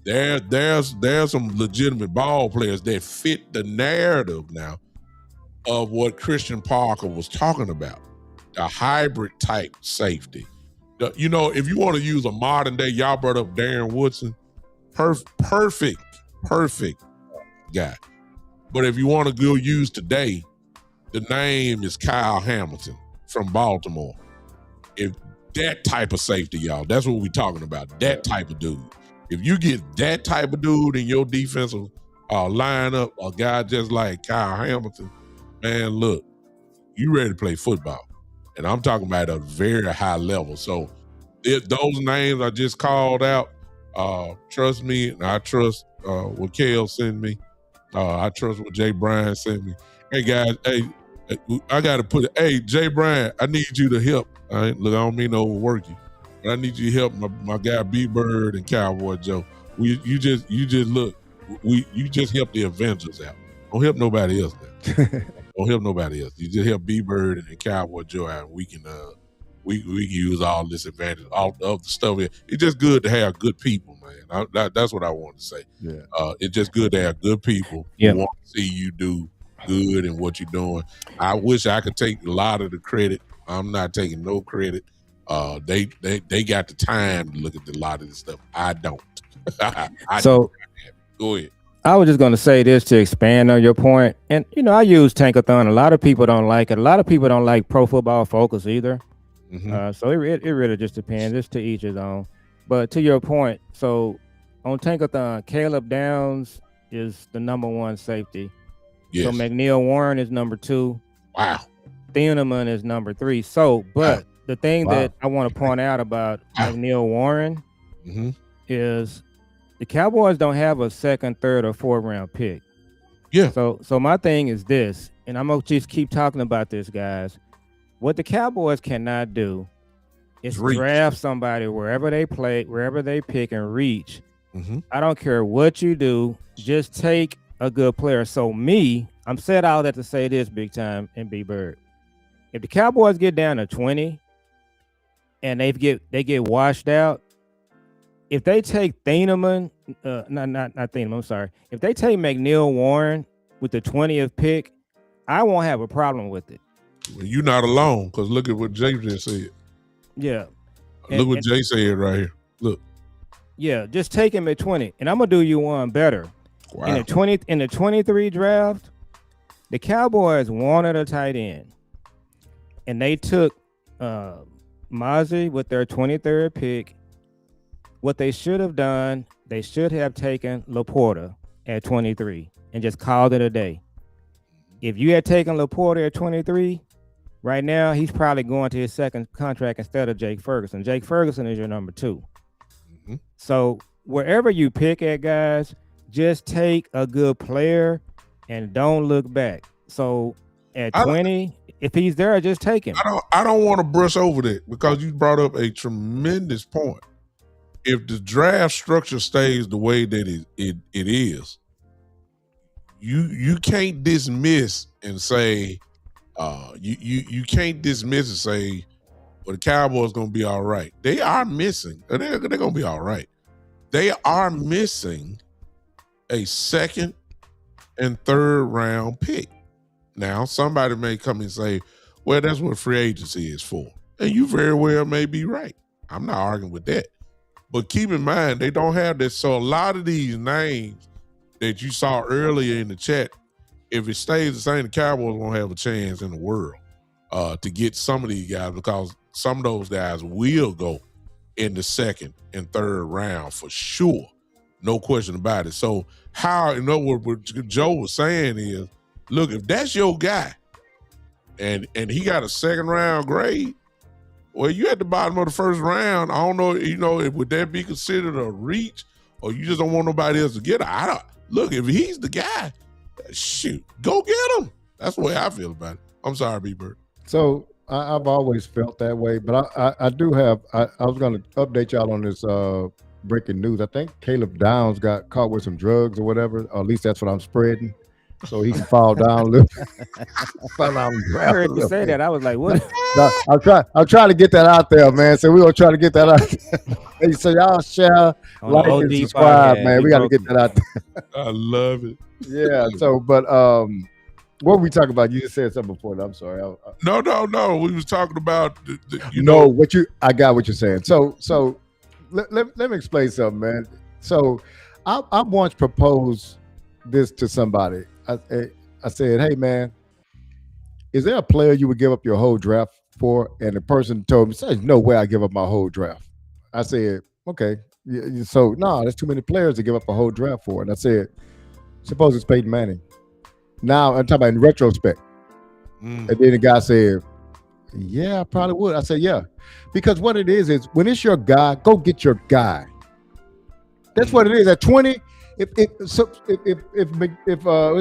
there's some legitimate ball players that fit the narrative now of what Christian Parker was talking about, the hybrid type safety. If you want to use a modern day, y'all brought up Darren Woodson, perfect guy. But if you want to go use today, the name is Kyle Hamilton from Baltimore. If that type of safety, y'all, that's what we're talking about, that type of dude. If you get that type of dude in your defensive lineup, a guy just like Kyle Hamilton, man, look, you ready to play football. And I'm talking about at a very high level. So if those names I just called out, trust me, and I trust what Kale sent me. I trust what Jay Bryant sent me. Hey, guys, I got to put it. Hey, Jay Bryant, I need you to help. Look, I don't mean to overwork you, but I need you to help my guy B-Bird and Cowboy Joe. You just help the Avengers out. Don't help nobody else now. Don't help nobody else. You just help B-Bird and Cowboy Joe out, and we can we can use all this advantage, all of the stuff. It's just good to have good people, man. That's what I want to say. Yeah. It's just good to have good people Yeah. who want to see you do good in what you're doing. I wish I could take a lot of the credit. I'm not taking no credit. They got the time to look at a lot of this stuff. I don't. So go ahead. I was just going to say this to expand on your point. And, I use Tankathon. A lot of people don't like it. A lot of people don't like Pro Football Focus either. Mm-hmm. So it really just depends. It's to each his own. But to your point, so on Tankathon, Caleb Downs is the number one safety. Yes. So McNeil Warren is number 2. Wow. Thieneman is number 3. So, but the thing that I want to point out about McNeil Warren is the Cowboys don't have a 2nd, 3rd, or 4th round pick. Yeah. So my thing is this, and I'm gonna just keep talking about this, guys. What the Cowboys cannot do is draft somebody wherever they play, wherever they pick and reach. Mm-hmm. I don't care what you do, just take a good player. So I'm said all that to say this, big time, and B Bird. If the Cowboys get down to 20 and they get washed out, if they take Thieneman, not Thieneman, I'm sorry. If they take McNeil Warren with the 20th pick, I won't have a problem with it. Well, you're not alone, because look at what Jay just said. Yeah. Look what Jay said right here. Look. Yeah, just take him at 20. And I'm gonna do you one better. Wow. In the 23 draft, the Cowboys wanted a tight end. And they took Mozzie with their 23rd pick. What they should have done, they should have taken Laporta at 23 and just called it a day. If you had taken Laporta at 23, right now he's probably going to his 2nd contract instead of Jake Ferguson. Jake Ferguson is your number 2. Mm-hmm. So wherever you pick at, guys, just take a good player and don't look back. So at 20, if he's there, just take him. I don't want to brush over that, because you brought up a tremendous point. If the draft structure stays the way that it is, you can't dismiss and say you can't dismiss and say, well, the Cowboys gonna be all right. They are missing. They're gonna be all right. They are missing a 2nd and 3rd round pick. Now, somebody may come and say, well, that's what free agency is for. And you very well may be right. I'm not arguing with that. But keep in mind, they don't have this. So a lot of these names that you saw earlier in the chat, if it stays the same, the Cowboys won't have a chance in the world to get some of these guys, because some of those guys will go in the 2nd and 3rd round for sure. No question about it. So what Joe was saying is, look, if that's your guy and he got a 2nd round grade, well, you at the bottom of the 1st round. I don't know, would that be considered a reach, or you just don't want nobody else to get it? Look, if he's the guy, shoot, go get him. That's the way I feel about it. I'm sorry, B-Bird. So I've always felt that way, but I do have. I was going to update y'all on this breaking news. I think Caleb Downs got caught with some drugs or whatever. Or at least that's what I'm spreading. So he can fall down a little. I heard you say that. I was like, what? No, I'll try to get that out there, man. So we're going to try to get that out there. Hey, so y'all share, like, and subscribe, man. We got to get that out there. I love it. Yeah. So, but what were we talking about? You just said something before that. I'm sorry. No. We was talking about I got what you're saying. So let me explain something, man. So I once proposed this to somebody. I said, hey, man, is there a player you would give up your whole draft for? And the person told me, there's no way I give up my whole draft. I said, okay. So, no, there's too many players to give up a whole draft for. And I said, suppose it's Peyton Manning. Now, I'm talking about in retrospect. And then the guy said, yeah, I probably would. I said, yeah. Because what it is when it's your guy, go get your guy. That's what it is. At 20, if his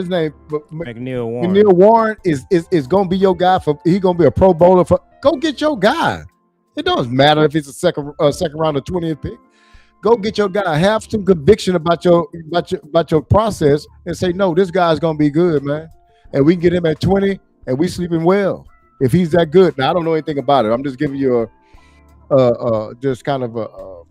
name McNeil Warren is gonna be your guy he's gonna be a Pro Bowler go get your guy. It doesn't matter if it's a second round or 20th pick. Go get your guy. Have some conviction about your process and say, no, this guy's gonna be good, man. And we can get him at 20 and we sleeping well. if he's that good. Now I don't know anything about it. I'm just giving you just kind of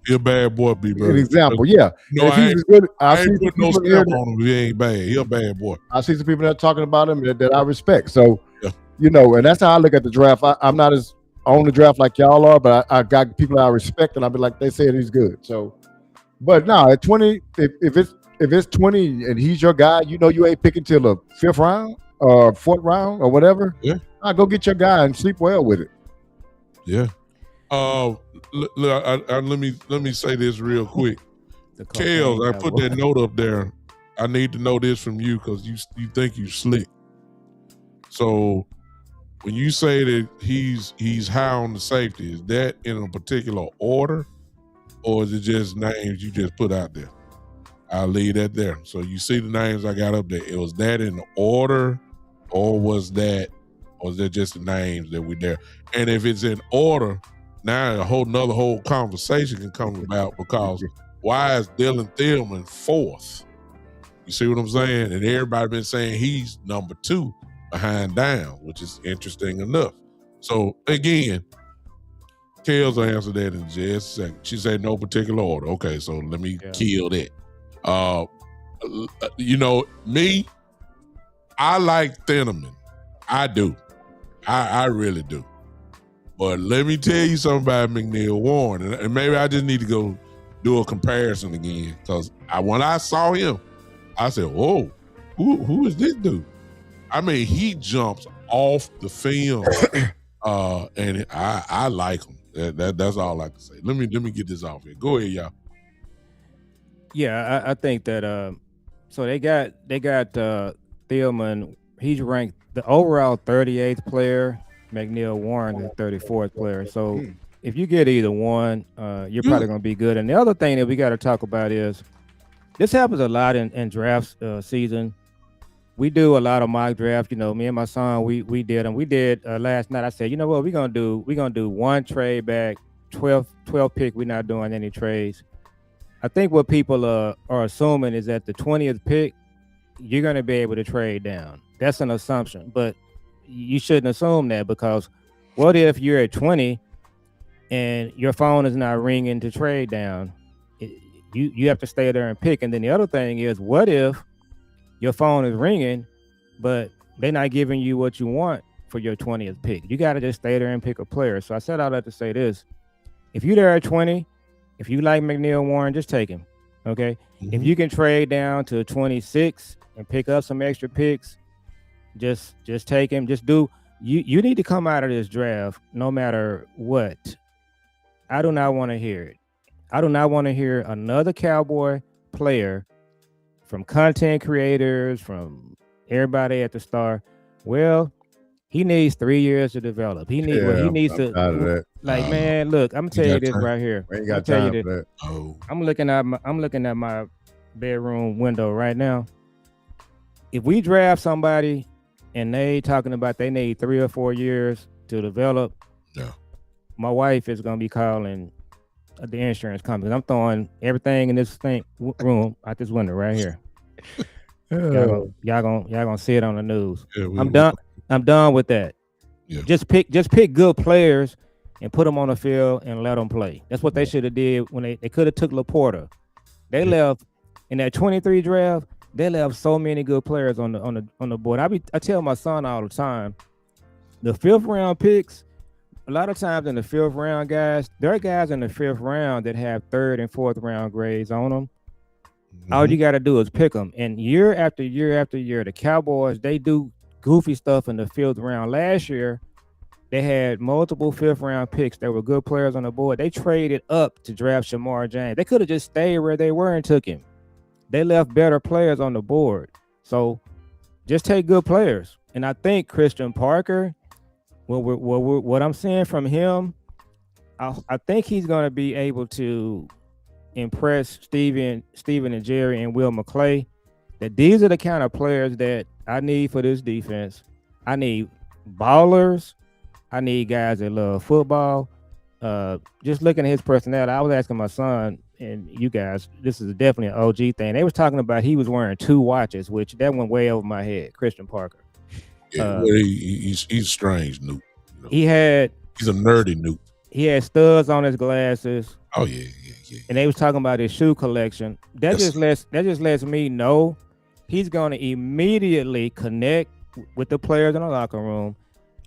He a bad boy, an B-Bird. example. Yeah, No, if he's as good, I I see ain't some put no people here stamp on him. He ain't bad. He a bad boy. I see some people that are talking about him that I respect. So, Yeah. and that's how I look at the draft. I'm not as on the draft like y'all are, but I got people I respect, and I'll be like, they said he's good. So, but no, at 20, if it's 20 and he's your guy, you ain't picking till the 5th round or 4th round or whatever. Yeah. Go get your guy and sleep well with it. Yeah. Let me say this real quick. Kels, I put that note up there. I need to know this from you because you think you slick. So when you say that he's high on the safety, is that in a particular order, or is it just names you just put out there? I'll leave that there. So you see the names I got up there. It was that in order, or was that just the names that were there? And if it's in order, now another whole conversation can come about, because why is Dylan Thielman 4th? You see what I'm saying? And everybody been saying he's number 2 behind down, which is interesting enough. So again, Kels will answer that in just a second. She said no particular order. Okay, so let me kill that. Me, I like Thielman. I do. I really do. But let me tell you something about McNeil Warren, and maybe I just need to go do a comparison again, because when I saw him, I said, "Whoa, who is this dude?" I mean, he jumps off the film, and I like him. That's all I can say. Let me get this off here. Go ahead, y'all. Yeah, I think that so they got Thielman. He's ranked the overall 38th player. McNeil Warren is the 34th player. So if you get either one, you're probably going to be good. And the other thing that we got to talk about is this happens a lot in draft season. We do a lot of mock draft. Me and my son, we did them. We did last night. I said, you know what, we're gonna do one trade back, 12 pick. We're not doing any trades. I think what people are assuming is that the 20th pick, you're going to be able to trade down. That's an assumption, but you shouldn't assume that, because what if you're at 20 and your phone is not ringing to trade down? You have to stay there and pick. And then the other thing is, what if your phone is ringing, but they're not giving you what you want for your 20th pick? You got to just stay there and pick a player. So I said all that to say this. If you're there at 20, if you like McNeil Warren, just take him, okay? Mm-hmm. If you can trade down to 26 and pick up some extra picks, just take him. Just do. You need to come out of this draft no matter what. I do not want to hear it. I do not want to hear another Cowboy player, from content creators, from everybody at the Star. Well, he needs 3 years to develop. He needs to. Like, man, look, I'm gonna tell you this right here. I ain't got time for that. Oh. I'm looking at my bedroom window right now. If we draft somebody and they talking about they need 3 or 4 years to develop, my wife is gonna be calling the insurance company. I'm throwing everything in this room out this window right here. Y'all gonna see it on the news. Yeah, I'm done with that. Yeah. Just pick good players and put them on the field and let them play. That's what they should have did when they could have took Laporta. They left in that 23 draft. They left so many good players on the board. I tell my son all the time, the 5th round picks, a lot of times in the 5th round, guys, there are guys in the 5th round that have 3rd and 4th round grades on them. Mm-hmm. All you got to do is pick them. And year after year after year, the Cowboys, they do goofy stuff in the 5th round. Last year, they had multiple 5th round picks that were good players on the board. They traded up to draft Shamar James. They could have just stayed where they were and took him. They left better players on the board. So just take good players. And I think Christian Parker, what I'm seeing from him, I think he's going to be able to impress Steven and Jerry and Will McClay, that these are the kind of players that I need for this defense. I need ballers. I need guys that love football. Just looking at his personality, I was asking my son and you guys, this is definitely an OG thing. They was talking about he was wearing 2 watches, which that went way over my head. Christian Parker. Yeah, he's strange, Nuke. He had. He's a nerdy noob. He had studs on his glasses. Oh yeah. And they was talking about his shoe collection. That just lets me know he's gonna immediately connect with the players in the locker room.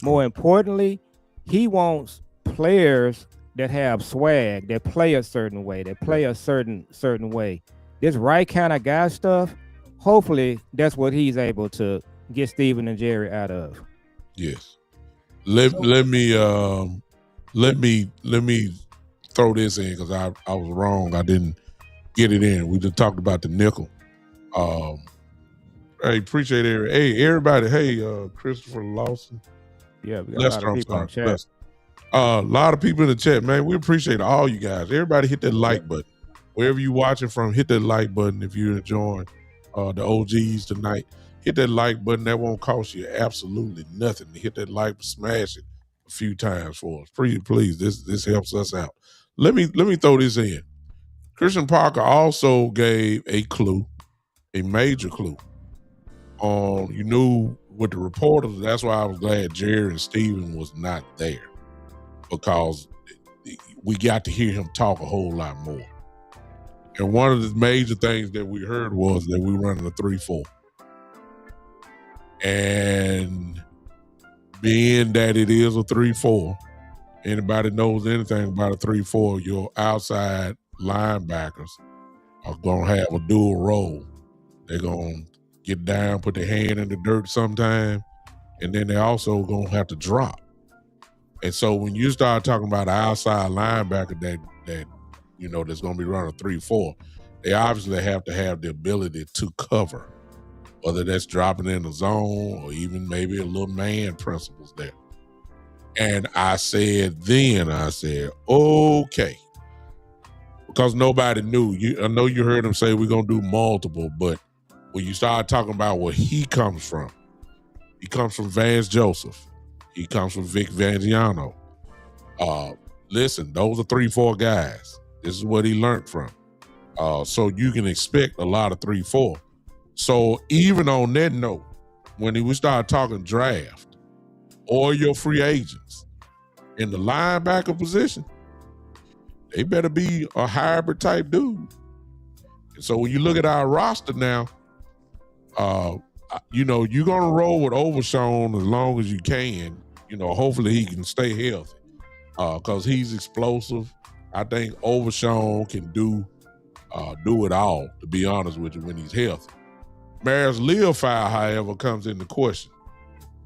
More importantly, he wants players that have swag, that play a certain way, that play a certain way. This right kind of guy stuff, hopefully that's what he's able to get Steven and Jerry out of. Yes. Let me throw this in because I was wrong. I didn't get it in. We just talked about the nickel. Hey, appreciate it. Hey, everybody. Hey, Christopher Lawson. Yeah, we got a lot of people in the chat. A lot of people in the chat, man. We appreciate all you guys. Everybody hit that like button. Wherever you're watching from, hit that like button if you're enjoying the OGs tonight. Hit that like button. That won't cost you absolutely nothing. Hit that like, smash it a few times for us. Please. This helps us out. Let me throw this in. Christian Parker also gave a clue, a major clue. You knew with the reporters, that's why I was glad Jerry and Steven was not there, because we got to hear him talk a whole lot more. And one of the major things that we heard was that we running a 3-4. And being that it is a 3-4, anybody knows anything about a 3-4, your outside linebackers are going to have a dual role. They're going to get down, put their hand in the dirt sometime, and then they also going to have to drop. And so when you start talking about an outside linebacker that you know that's going to be running a 3-4, they obviously have to have the ability to cover, whether that's dropping in the zone or even maybe a little man principles there. And I said, okay, because nobody knew. I know you heard him say we're going to do multiple, but when you start talking about where he comes from Vance Joseph. He comes from Vic Vangiano. Listen, those are 3-4 guys. This is what he learned from. So you can expect a lot of 3-4. So even on that note, when we start talking draft or your free agents in the linebacker position, they better be a hybrid type dude. And so when you look at our roster now, you know, you're going to roll with Overshown as long as you can. You know, hopefully he can stay healthy because he's explosive. I think Overshown can do it all, to be honest with you, when he's healthy. Maris Leofile, however, comes into question.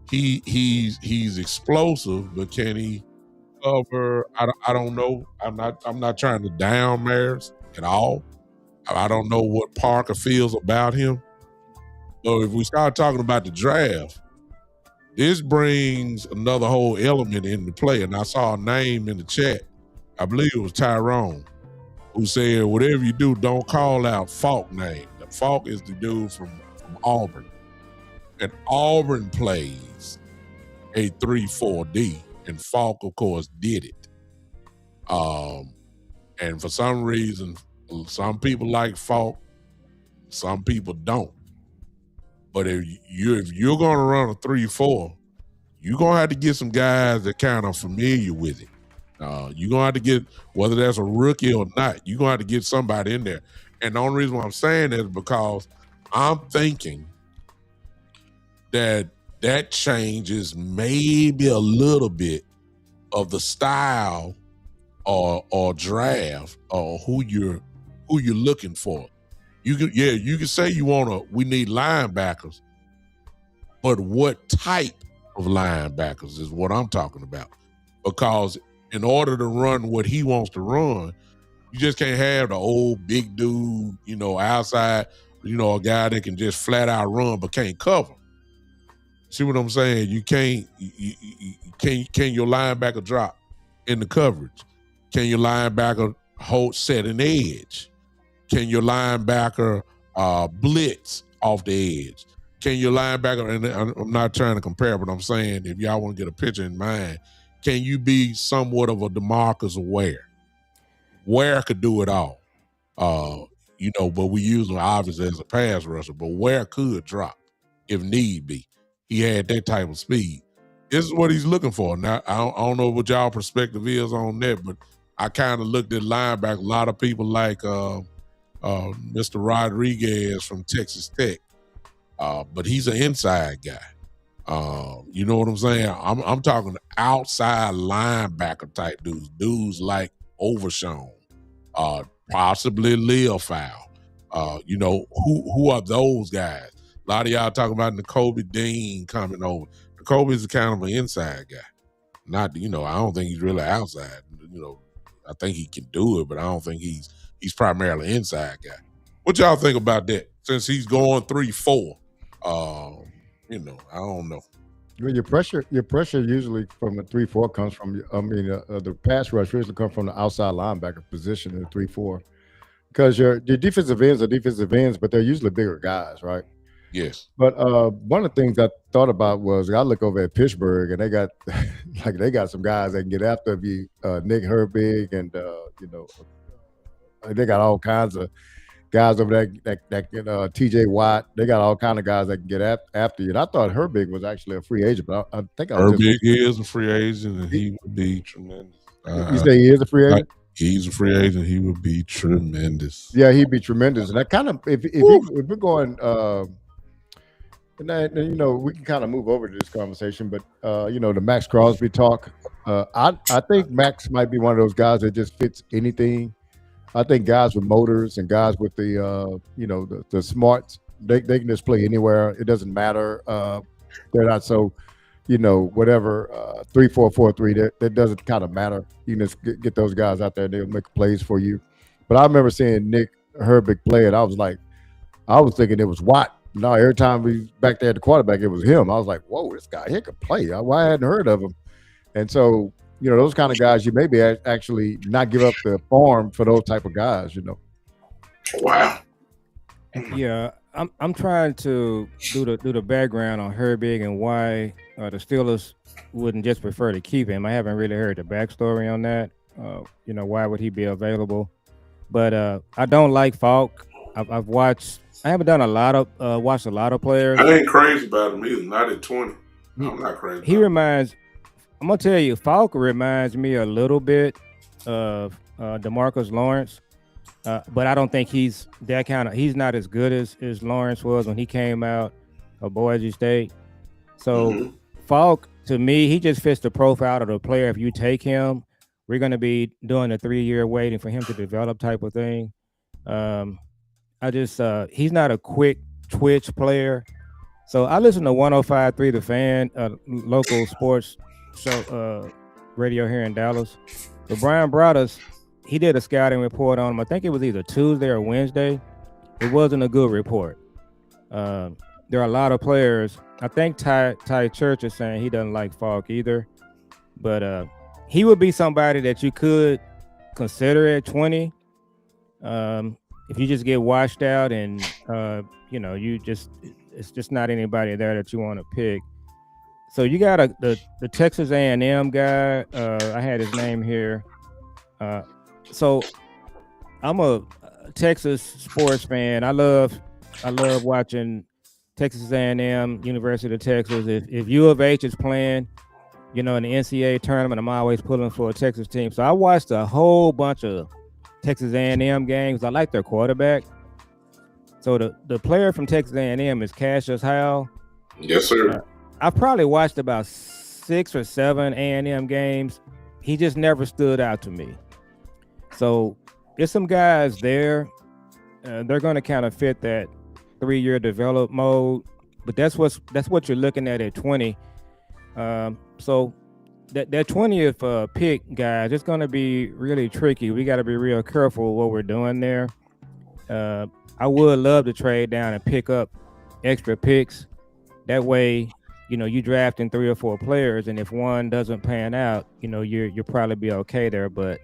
He's explosive, but can he cover? I don't know. I'm not trying to down Maris at all. I don't know what Parker feels about him. So if we start talking about the draft, this brings another whole element into play. And I saw a name in the chat. I believe it was Tyrone, who said, whatever you do, don't call out Falk name. Falk is the dude from Auburn. And Auburn plays a 3-4-D. And Falk, of course, did it. And for some reason, some people like Falk, some people don't. But if you're going to run a 3-4, you're going to have to get some guys that kind of familiar with it. You're going to have to get, whether that's a rookie or not, you're going to have to get somebody in there. And the only reason why I'm saying that is because I'm thinking that changes maybe a little bit of the style or draft or who you're looking for. You can say we need linebackers, but what type of linebackers is what I'm talking about. Because in order to run what he wants to run, you just can't have the old big dude, outside, a guy that can just flat out run but can't cover. See what I'm saying? You can't. Can your linebacker drop in the coverage? Can your linebacker set an edge? Can your linebacker blitz off the edge? Can your linebacker, and I'm not trying to compare, but I'm saying if y'all want to get a picture in mind, can you be somewhat of a DeMarcus Ware? Ware could do it all. But we use him obviously as a pass rusher, but Ware could drop if need be. He had that type of speed. this is what he's looking for. Now, I don't know what y'all perspective is on that, but I kind of looked at linebacker. A lot of people like Mr. Rodriguez from Texas Tech, but he's an inside guy. You know what I'm saying? I'm talking outside linebacker type dudes like Overshown, possibly Leofow. Who are those guys? A lot of y'all talking about Nakobe Dean coming over. Nakobe is kind of an inside guy. Not, I don't think he's really outside. I think he can do it, but I don't think he's primarily inside guy. What y'all think about that? Since he's going 3-4, I don't know. Well, your pressure usually from a 3-4 comes from. The pass rush usually comes from the outside linebacker position in 3-4, because your defensive ends are defensive ends, but they're usually bigger guys, right? Yes. But one of the things I thought about was I look over at Pittsburgh and they got they got some guys that can get after you, Nick Herbig, and they got all kinds of guys over there that TJ Watt. They got all kinds of guys that can get after you. And I thought Herbig was actually a free agent, but I think Herbig is a free agent, and he would be tremendous. You say he is a free agent? He's a free agent. He would be tremendous. Yeah, he'd be tremendous. And I kind of if we're going. And then, we can kind of move over to this conversation, but the Max Crosby talk. I think Max might be one of those guys that just fits anything. I think guys with motors and guys with the the smarts, they can just play anywhere. It doesn't matter. They're not so, whatever 3-4-4-3. That doesn't kind of matter. You can just get those guys out there. They'll make plays for you. But I remember seeing Nick Herbig play, and I was thinking it was Watt. No, every time we back there at the quarterback, it was him. I was like, whoa, this guy, he could play. Why I hadn't heard of him? And so, those kind of guys, you maybe actually not give up the farm for those type of guys, Wow. Yeah, I'm trying to do the background on Herbig and why the Steelers wouldn't just prefer to keep him. I haven't really heard the backstory on that. Why would he be available? But I don't like Falk. I've watched. I haven't done watched a lot of players. I ain't crazy about him either. Not at 20. I'm not crazy. I'm gonna tell you, Falk reminds me a little bit of DeMarcus Lawrence, but I don't think he's that kind of. He's not as good as Lawrence was when he came out of Boise State. So Falk, to me, he just fits the profile of the player. If you take him, we're gonna be doing a 3-year waiting for him to develop type of thing. He's not a quick twitch player. So I listen to 105.3 The Fan, local sports show, radio here in Dallas. But Brian Broaddus, he did a scouting report on him. I think it was either Tuesday or Wednesday. It wasn't a good report. There are a lot of players. I think Ty Church is saying he doesn't like Falk either. But he would be somebody that you could consider at 20. If you just get washed out and it's just not anybody there that you want to pick. So you got the Texas A&M guy. I had his name here. So I'm a Texas sports fan. I love watching Texas A&M, University of Texas. If U of H is playing, in the NCAA tournament, I'm always pulling for a Texas team. So I watched a whole bunch of Texas A&M games. I like their quarterback. So the player from Texas A&M is Cassius Howell. Yes, sir. I probably watched about 6 or 7 A&M games. He just never stood out to me. So there's some guys there. They're going to kind of fit that 3-year develop mode. But that's what you're looking at 20. So that 20th pick, guys, it's going to be really tricky. We got to be real careful what we're doing there. I would love to trade down and pick up extra picks. That way, you drafting 3 or 4 players, and if one doesn't pan out, you'll probably be okay there. But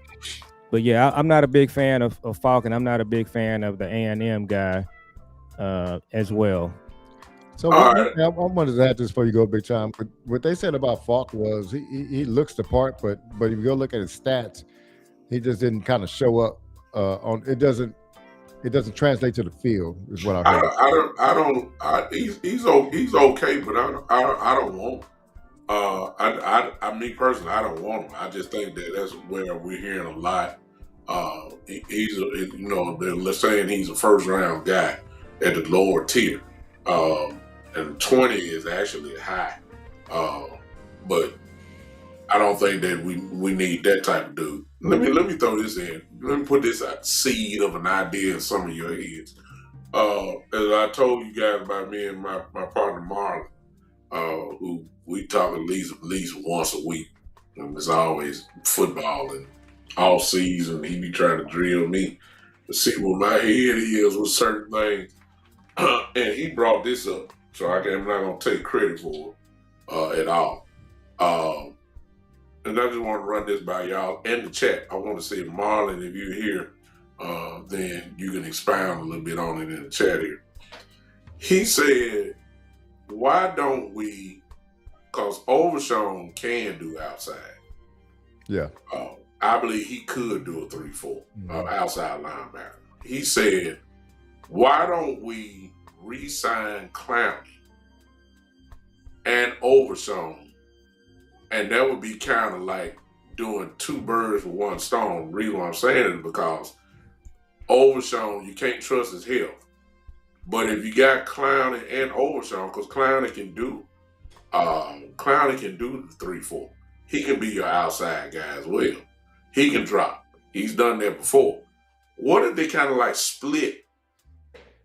yeah, I'm not a big fan of Falcon. I'm not a big fan of the A&M guy as well. So I wanted to add this before you go, Big Time. But what they said about Falk was he looks the part, but if you go look at his stats, he just didn't kind of show up on. It doesn't translate to the field, is what I heard. He's okay, but I don't want him. Me personally, I don't want him. I just think that that's where we're hearing a lot. They're saying he's a first round guy at the lower tier, and 20 is actually high. But I don't think that we need that type of dude. Let me throw this in. Let me put this seed of an idea in some of your heads. As I told you guys about me and my partner Marlon, who we talk at least once a week. And it's always football, and all season he be trying to drill me to see what my head is with certain things. And he brought this up, so I'm not gonna take credit for it at all. And I just want to run this by y'all in the chat. I want to see if Marlon, if you're here, then you can expound a little bit on it in the chat here. He said, why don't we, because Overshown can do outside. Yeah. I believe he could do a 3-4 outside linebacker. He said, why don't we re-sign Clowney and Overshown? And that would be kind of like doing two birds with one stone. The reason why I'm saying it is because Overshown, you can't trust his health. But if you got Clowney and Overshown, because Clowney can do the 3-4. He can be your outside guy as well. He can drop. He's done that before. What if they kind of like split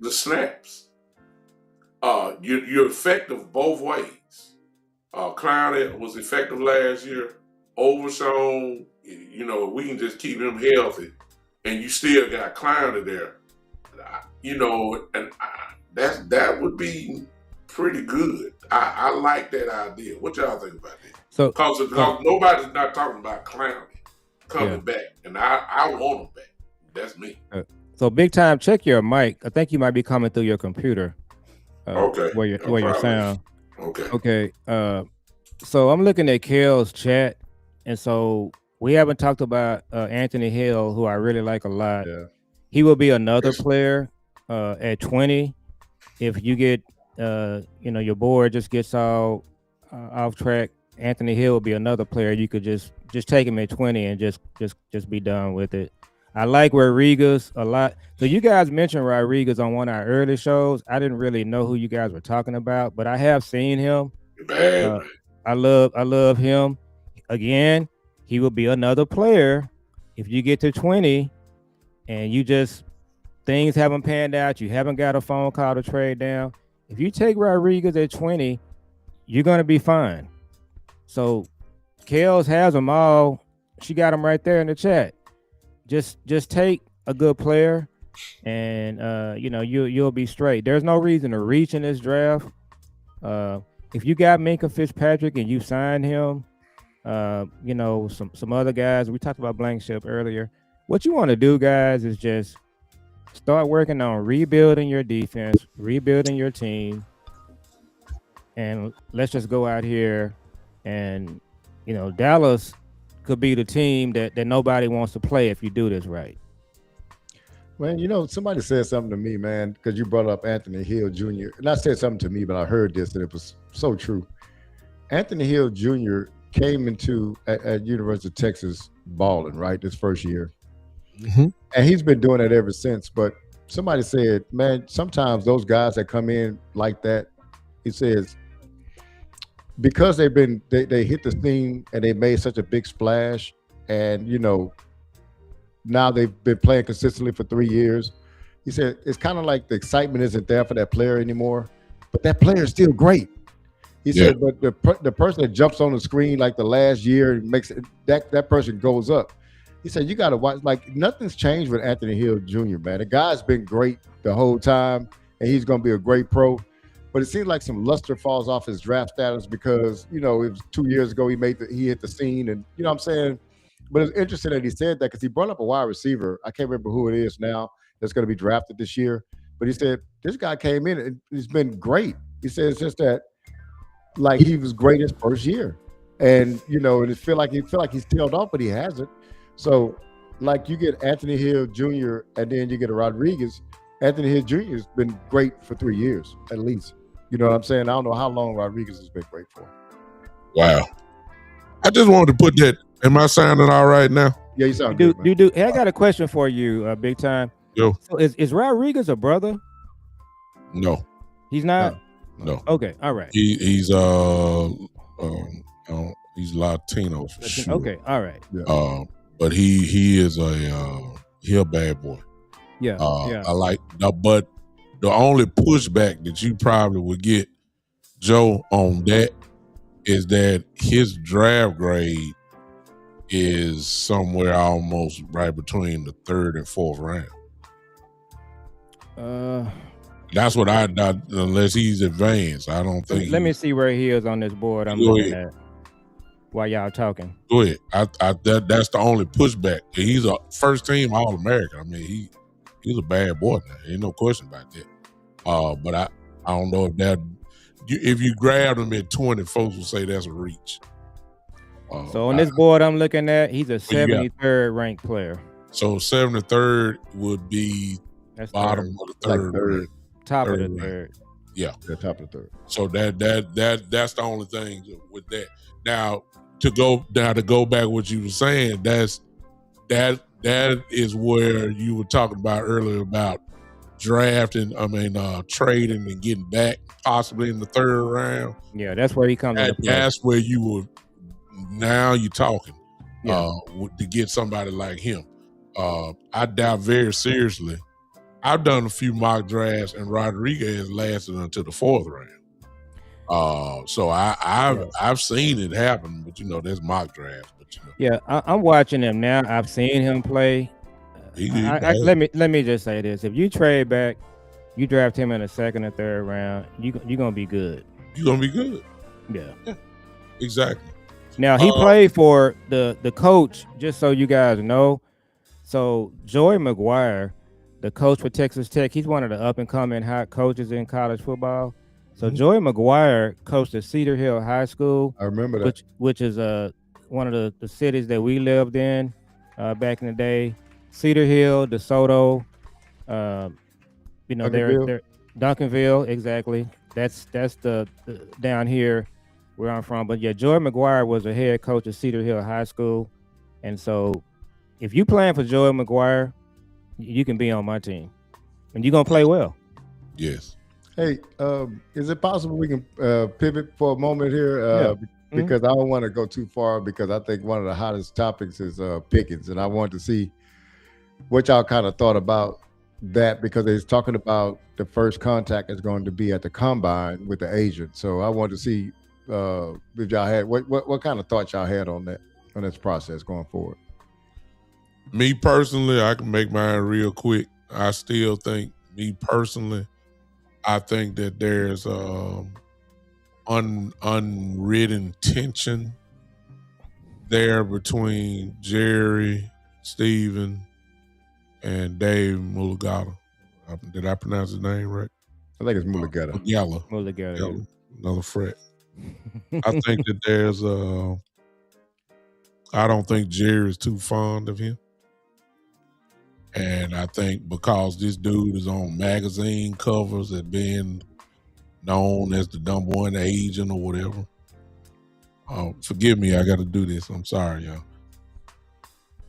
the snaps? You're effective both ways. Clowney was effective last year. Overshown, we can just keep him healthy, and you still got Clowney there. That would be pretty good. I like that idea. What y'all think about that? So, because nobody's not talking about Clowney coming back, and I want him back. That's me. So big time, check your mic. I think you might be coming through your computer. Okay. Where your sound. Okay. So I'm looking at Kale's chat, and so we haven't talked about Anthony Hill, who I really like a lot. Yeah. He will be another player at 20. If you get, your board just gets all off track, Anthony Hill will be another player. You could just take him at 20 and just be done with it. I like Rodriguez a lot. So you guys mentioned Rodriguez on one of our early shows. I didn't really know who you guys were talking about, but I have seen him. I love him. Again, he will be another player if you get to 20 and things haven't panned out, you haven't got a phone call to trade down. If you take Rodriguez at 20, you're going to be fine. So Kels has them all. She got them right there in the chat. Just take a good player and you'll be straight. There's no reason to reach in this draft. If you got Minkah Fitzpatrick and you signed him, some other guys, we talked about Blankenship earlier. What you want to do, guys, is just start working on rebuilding your defense, rebuilding your team, and let's just go out here and, Dallas could be the team that nobody wants to play if you do this right. Well, somebody said something to me, man, because you brought up Anthony Hill Jr. Not said something to me, but I heard this and it was so true. Anthony Hill Jr. came into at University of Texas balling, right, this first year. Mm-hmm. And he's been doing it ever since. But somebody said, man, sometimes those guys that come in like that, he says, because they hit the scene and they made such a big splash, and now they've been playing consistently for 3 years. He said it's kind of like the excitement isn't there for that player anymore, but that player is still great. He said, but the person that jumps on the screen like the last year makes it, that person goes up. He said you got to watch. Like nothing's changed with Anthony Hill Jr. Man, the guy's been great the whole time, and he's going to be a great pro. But it seems like some luster falls off his draft status because it was 2 years ago he hit the scene, and you know what I'm saying. But it's interesting that he said that because he brought up a wide receiver. I can't remember who it is now that's going to be drafted this year. But he said this guy came in and he's been great. He said it's just that like he was great his first year, and and it feel like he's tailed off, but he hasn't. So like you get Anthony Hill Jr. and then you get a Rodriguez. Anthony Hill Jr. has been great for 3 years at least. You know what I'm saying? I don't know how long Rodriguez has been great for. Wow. I just wanted to put that. Am I sounding all right now? Yeah, you sound good, man. You do. Hey, I got a question for you, Big Time. Yo. So is Rodriguez a brother? No. He's not. No. Okay. All right. He's Latino for sure. Okay. All right. Yeah. But he is a bad boy. Yeah. I like, but the only pushback that you probably would get, Joe, on that is that his draft grade is somewhere almost right between the 3rd and 4th round. That's what I unless he's advanced. I don't think. Let me see where he is on this board I'm looking at while y'all talking. Go ahead. That's the only pushback. He's a first team All-American. I mean, he's a bad boy now. Ain't no question about that. But I don't know if you grabbed him at 20, folks will say that's a reach. So on this board I'm looking at, he's a 73rd ranked player. So 73rd would be bottom of the third. Top of the third. Yeah. Top of the third. So that's the only thing with that. Now to go back what you were saying, that is where you were talking about earlier about trading and getting back possibly in the 3rd round. Yeah, that's where he comes into play. That's where you're talking to get somebody like him. I doubt very seriously. I've done a few mock drafts and Rodriguez lasted until the 4th round. So I've seen it happen, but there's mock drafts. But yeah, I'm watching him now. I've seen him play. Let me just say this: if you trade back, you draft him in the 2nd or 3rd round, you're gonna be good. You're gonna be good. Yeah. Exactly. Now he played for the coach. Just so you guys know, so Joey McGuire, the coach for Texas Tech, he's one of the up and coming hot coaches in college football. So Joey McGuire coached at Cedar Hill High School. I remember that, which is one of the cities that we lived in back in the day. Cedar Hill, DeSoto, they're Duncanville, exactly. That's the down here where I'm from. But yeah, Joey McGuire was a head coach at Cedar Hill High School, and so if you playing for Joey McGuire, you can be on my team, and you're gonna play well. Yes. Hey, is it possible we can pivot for a moment here? Because I don't want to go too far, because I think one of the hottest topics is Pickens, and I wanted to see what y'all kind of thought about that, because they're talking about the first contact is going to be at the combine with the agent. So I wanted to see if y'all had what kind of thoughts y'all had on this process going forward. Me personally, I can make mine real quick. I still think, I think that there's unwritten tension there between Jerry, Stephen, and Dave Mulugata. Did I pronounce his name right? I think it's Mulugata. Mulugata. Another fret. I think that there's I don't think Jerry is too fond of him. And I think because this dude is on magazine covers and being known as the number one agent or whatever. Forgive me, I got to do this. I'm sorry, y'all.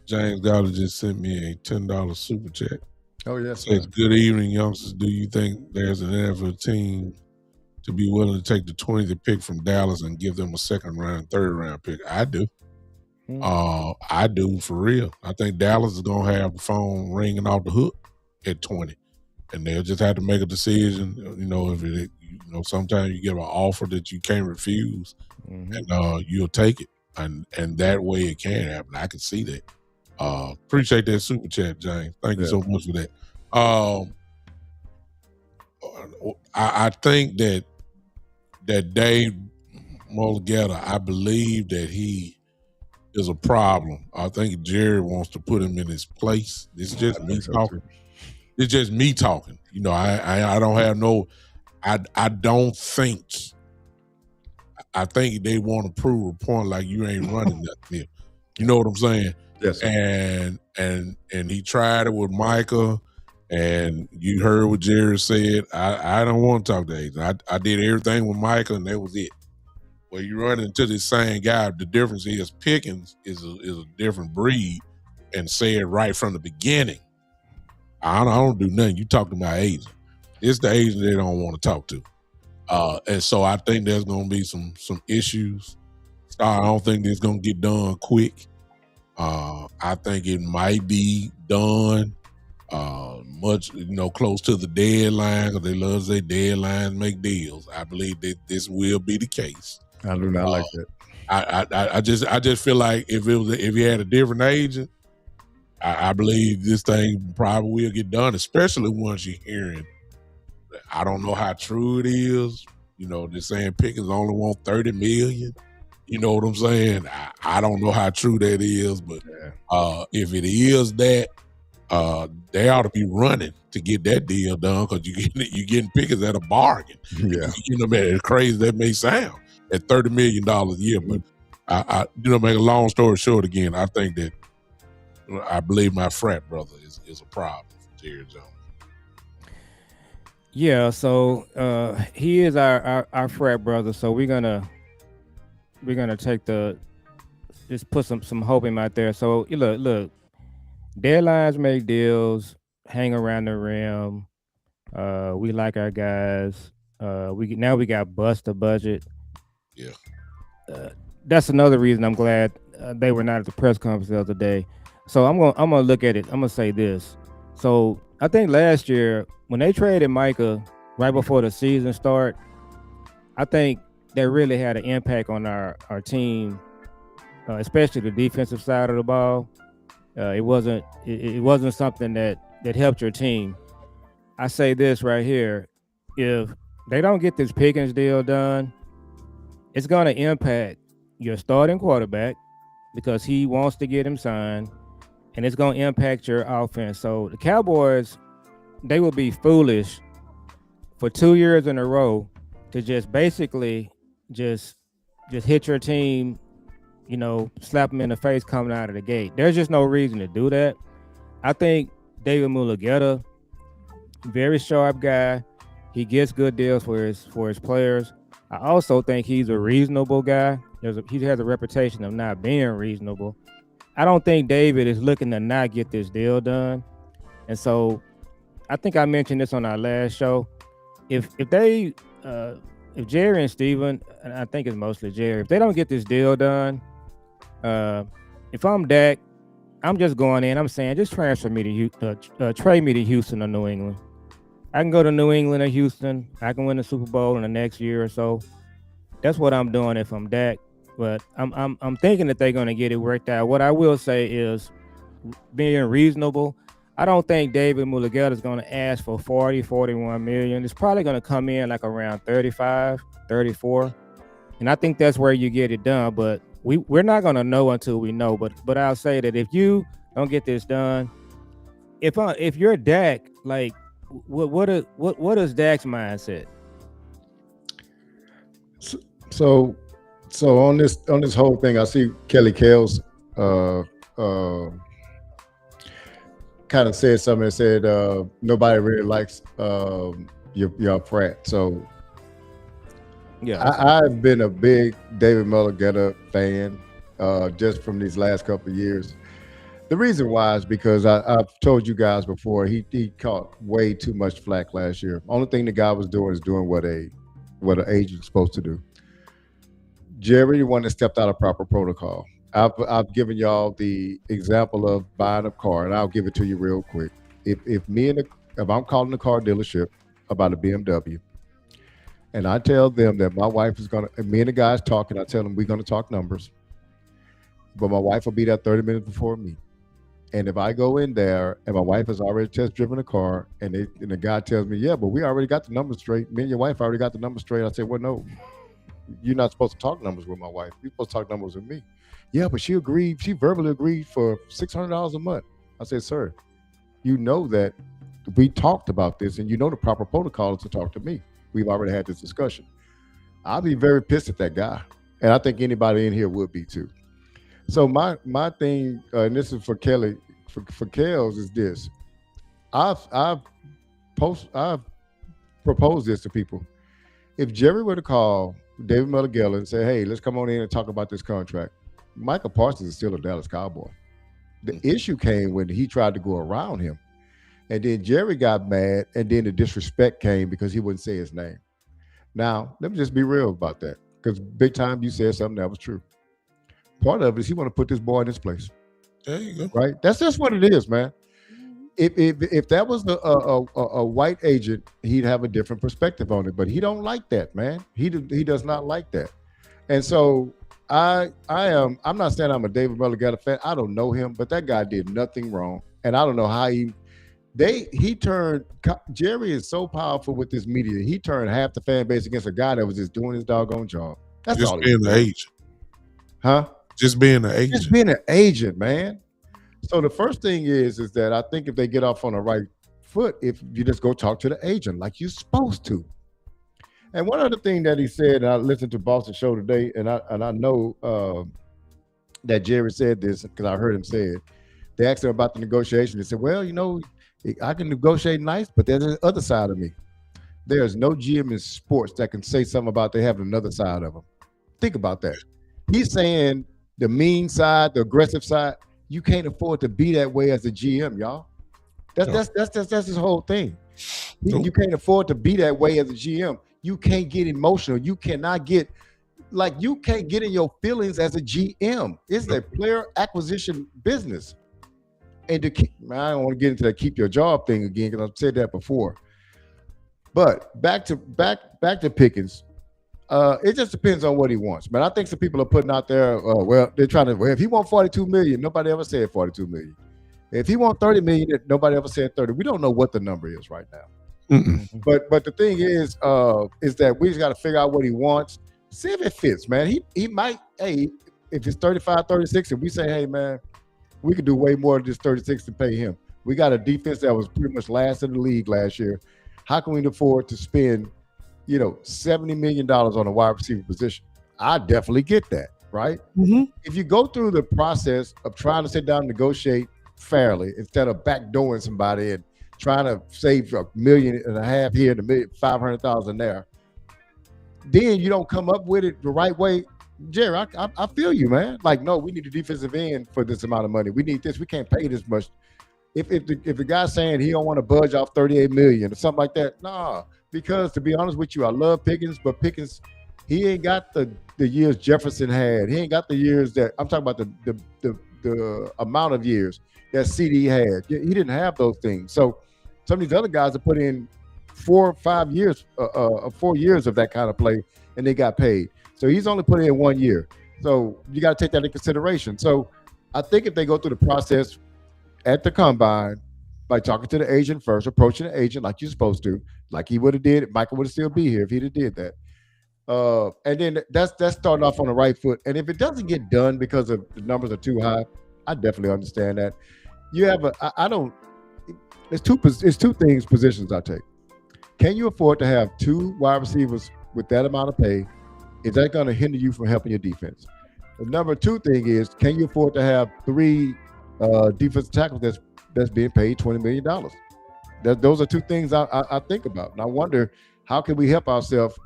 James Goddard just sent me a $10 super chat. Oh, yes. Says, good evening, youngsters. Do you think there's an NFL team to be willing to take the 20th pick from Dallas and give them a 2nd round, 3rd round pick? I do. I do, for real. I think Dallas is going to have the phone ringing off the hook at 20, and they'll just have to make a decision. If sometimes you get an offer that you can't refuse, and you'll take it, and that way it can happen. I can see that. Appreciate that super chat, James. Thank you so much for that. I think that Dave Mulugata, I believe that he is a problem. I think Jerry wants to put him in his place. This is just me talking. It's just me talking. I don't have no. I don't think. I think they want to prove a point like you ain't running nothing here. You know what I'm saying? Yes. And he tried it with Micah, and you heard what Jerry said. I don't want to talk to agents. I did everything with Micah, and that was it. Well, you run into this same guy. The difference is Pickens is a different breed, and said right from the beginning, I don't do nothing. You talk to my agent. It's the agent they don't want to talk to. And so I think there's going to be some issues. I don't think it's going to get done quick. I think it might be done much, close to the deadline, because they love to say deadlines make deals. I believe that this will be the case. I do not like that. I just feel like if you had a different agent, I believe this thing probably will get done, especially once you're hearing. I don't know how true it is. They're saying Pickens only want $30 million. You know what I'm saying? I don't know how true that is, but if it is that, they ought to be running to get that deal done, because you getting Pickens at a bargain. Yeah. As crazy that may sound, at $30 million a year. But I make a long story short again, I think that I believe my frat brother is a problem for Jerry Jones. Yeah, so he is our frat brother. So we're gonna take just put some hope in him out there. So look, deadlines make deals, hang around the rim. We like our guys. We got bust a budget. Yeah. That's another reason I'm glad they were not at the press conference the other day. So I'm gonna look at it. I'm gonna say this. So I think last year when they traded Micah right before the season start, I think that really had an impact on our team, especially the defensive side of the ball. It wasn't something that helped your team. I say this right here: if they don't get this Pickens deal done, it's going to impact your starting quarterback, because he wants to get him signed, and it's going to impact your offense. So the Cowboys, they will be foolish for 2 years in a row to just basically just hit your team, slap them in the face coming out of the gate. There's just no reason to do that. I think David Mulugeta, very sharp guy. He gets good deals for his players. I also think he's a reasonable guy. He has a reputation of not being reasonable. I don't think David is looking to not get this deal done. And so I think I mentioned this on our last show. If Jerry and Steven, and I think it's mostly Jerry, if they don't get this deal done, if I'm Dak, I'm just going in. I'm saying just transfer me to trade me to Houston or New England. I can go to New England or Houston. I can win the Super Bowl in the next year or so. That's what I'm doing if I'm Dak. But I'm thinking that they're going to get it worked out. What I will say is being reasonable. I don't think David Mulugeta is going to ask for 41 million. It's probably going to come in like around 35, 34. And I think that's where you get it done. But we're not going to know until we know. But I'll say that if you don't get this done, if you're Dak, like what is Dak's mindset? So on this whole thing, I see Kelly Kells kind of said something that said nobody really likes your frat. So yeah, I've been a big David Mulugeta fan just from these last couple of years. The reason why is because I've told you guys before, he caught way too much flack last year. Only thing the guy was doing is doing what an agent's supposed to do. Jerry, the one that stepped out of proper protocol. I've given y'all the example of buying a car, and I'll give it to you real quick. If I'm calling the car dealership about a BMW, and I tell them that my wife is me and the guys talking, I tell them we're gonna talk numbers, but my wife will be there 30 minutes before me. And if I go in there and my wife has already test driven a car, and the guy tells me, yeah, but we already got the numbers straight. Me and your wife already got the numbers straight. I say, well, no, you're not supposed to talk numbers with my wife. You're supposed to talk numbers with me. Yeah, but she verbally agreed for $600 a month. I said, sir, you know that we talked about this, and you know the proper protocol is to talk to me. We've already had this discussion. I'll be very pissed at that guy. And I think anybody in here would be too. So my thing, and this is for Kelly, for Kells, is this. I've proposed this to people. If Jerry were to call David Melagella and said, hey, let's come on in and talk about this contract. Michael Parsons is still a Dallas Cowboy. The issue came when he tried to go around him. And then Jerry got mad, and then the disrespect came because he wouldn't say his name. Now, let me just be real about that, because big time you said something that was true. Part of it is he want to put this boy in his place. There you go. Right? That's just what it is, man. If that was a white agent, he'd have a different perspective on it. But he don't like that, man. He does not like that. And so I'm not saying I'm a David Melagella fan. I don't know him, but that guy did nothing wrong. And I don't know how Jerry is so powerful with this media. He turned half the fan base against a guy that was just doing his doggone job. That's just all. Being the agent. Huh? Just being an agent. Just being an agent, man. So the first thing is that I think if they get off on the right foot, if you just go talk to the agent like you're supposed to. And one other thing that he said, and I listened to Boston Show today, and I know that Jerry said this because I heard him say it. They asked him about the negotiation. He said, well, I can negotiate nice, but there's the other side of me. There's no GM in sports that can say something about they have another side of them. Think about that. He's saying the mean side, the aggressive side. You can't afford to be that way as a GM, y'all. That's his whole thing. You can't afford to be that way as a GM. You can't get emotional. You cannot get you can't get in your feelings as a GM. It's a player acquisition business. And I don't want to get into that keep your job thing again because I've said that before. But back to Pickens. It just depends on what he wants, man. I think some people are putting out there, they're trying to, if he wants $42 million, nobody ever said $42 million. If he wants $30 million, nobody ever said 30. We don't know what the number is right now. Mm-mm. But the thing is that we just got to figure out what he wants, see if it fits, man. He might, hey, if it's 35, 36, and we say, hey, man, we could do way more than just 36 to pay him. We got a defense that was pretty much last in the league last year. How can we afford to spend $70 million on a wide receiver position? I definitely get that, right? Mm-hmm. If you go through the process of trying to sit down and negotiate fairly instead of backdooring somebody and trying to save $1.5 million here and $500,000 there, then you don't come up with it the right way. Jerry, I feel you, man. No, we need a defensive end for this amount of money. We need this. We can't pay this much. If the guy's saying he don't want to budge off $38 million or something like that, nah. Because to be honest with you, I love Pickens, but Pickens, he ain't got the years Jefferson had. He ain't got the years that I'm talking about the amount of years that CD had. He didn't have those things. So some of these other guys have put in 4 or 5 years, 4 years of that kind of play, and they got paid. So he's only put in 1 year. So you got to take that into consideration. So I think if they go through the process at the combine by talking to the agent first, approaching the agent like you're supposed to, like he would have did, Michael would still be here if he'd have did that. And then that's starting off on the right foot. And if it doesn't get done because the numbers are too high, I definitely understand that. You have it's two positions I take. Can you afford to have 2 wide receivers with that amount of pay? Is that going to hinder you from helping your defense? The number 2 thing is, can you afford to have 3 defensive tackles that's being paid $20 million? Those are 2 things I think about. And I wonder, how can we help ourselves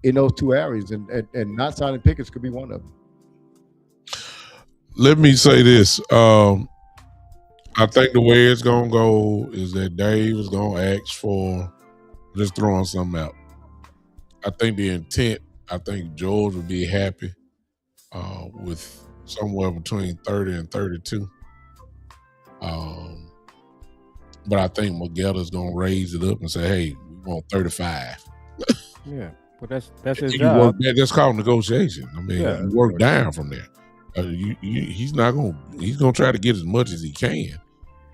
in those 2 areas? And not signing Pickens could be one of them. Let me say this. I think the way it's going to go is that Dave is going to ask for, just throwing something out. I think the intent, I think George would be happy with somewhere between 30 and 32. But I think Magella's going to raise it up and say, hey, we want 35. Yeah, but that's his job. That's called negotiation. I mean, you work down from there. He's going to try to get as much as he can.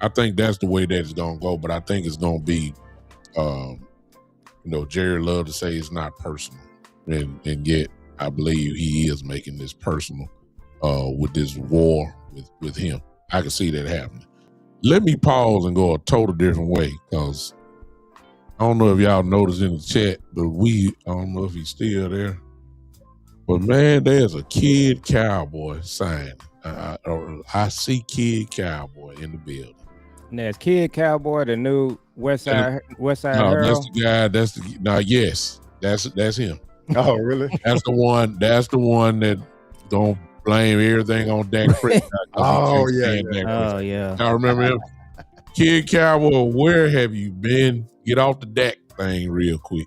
I think that's the way that it's going to go, but I think it's going to be, Jerry loved to say it's not personal. And yet I believe he is making this personal with this war with him. I can see that happening. Let me pause and go a total different way, because I don't know if y'all noticed in the chat, but I don't know if he's still there. But man, there's a Kid Cowboy sign. I see Kid Cowboy in the building. And there's Kid Cowboy, the new West Side No, Herald. that's the guy. Yes, that's him. Oh, really? That's the one. That's the one that don't blame everything on Dak Prescott because he Oh, can't yeah, stand yeah. Dak Oh Prescott. yeah. Y'all remember him? Kid Cowboy, where have you been? Get off the Dak thing real quick.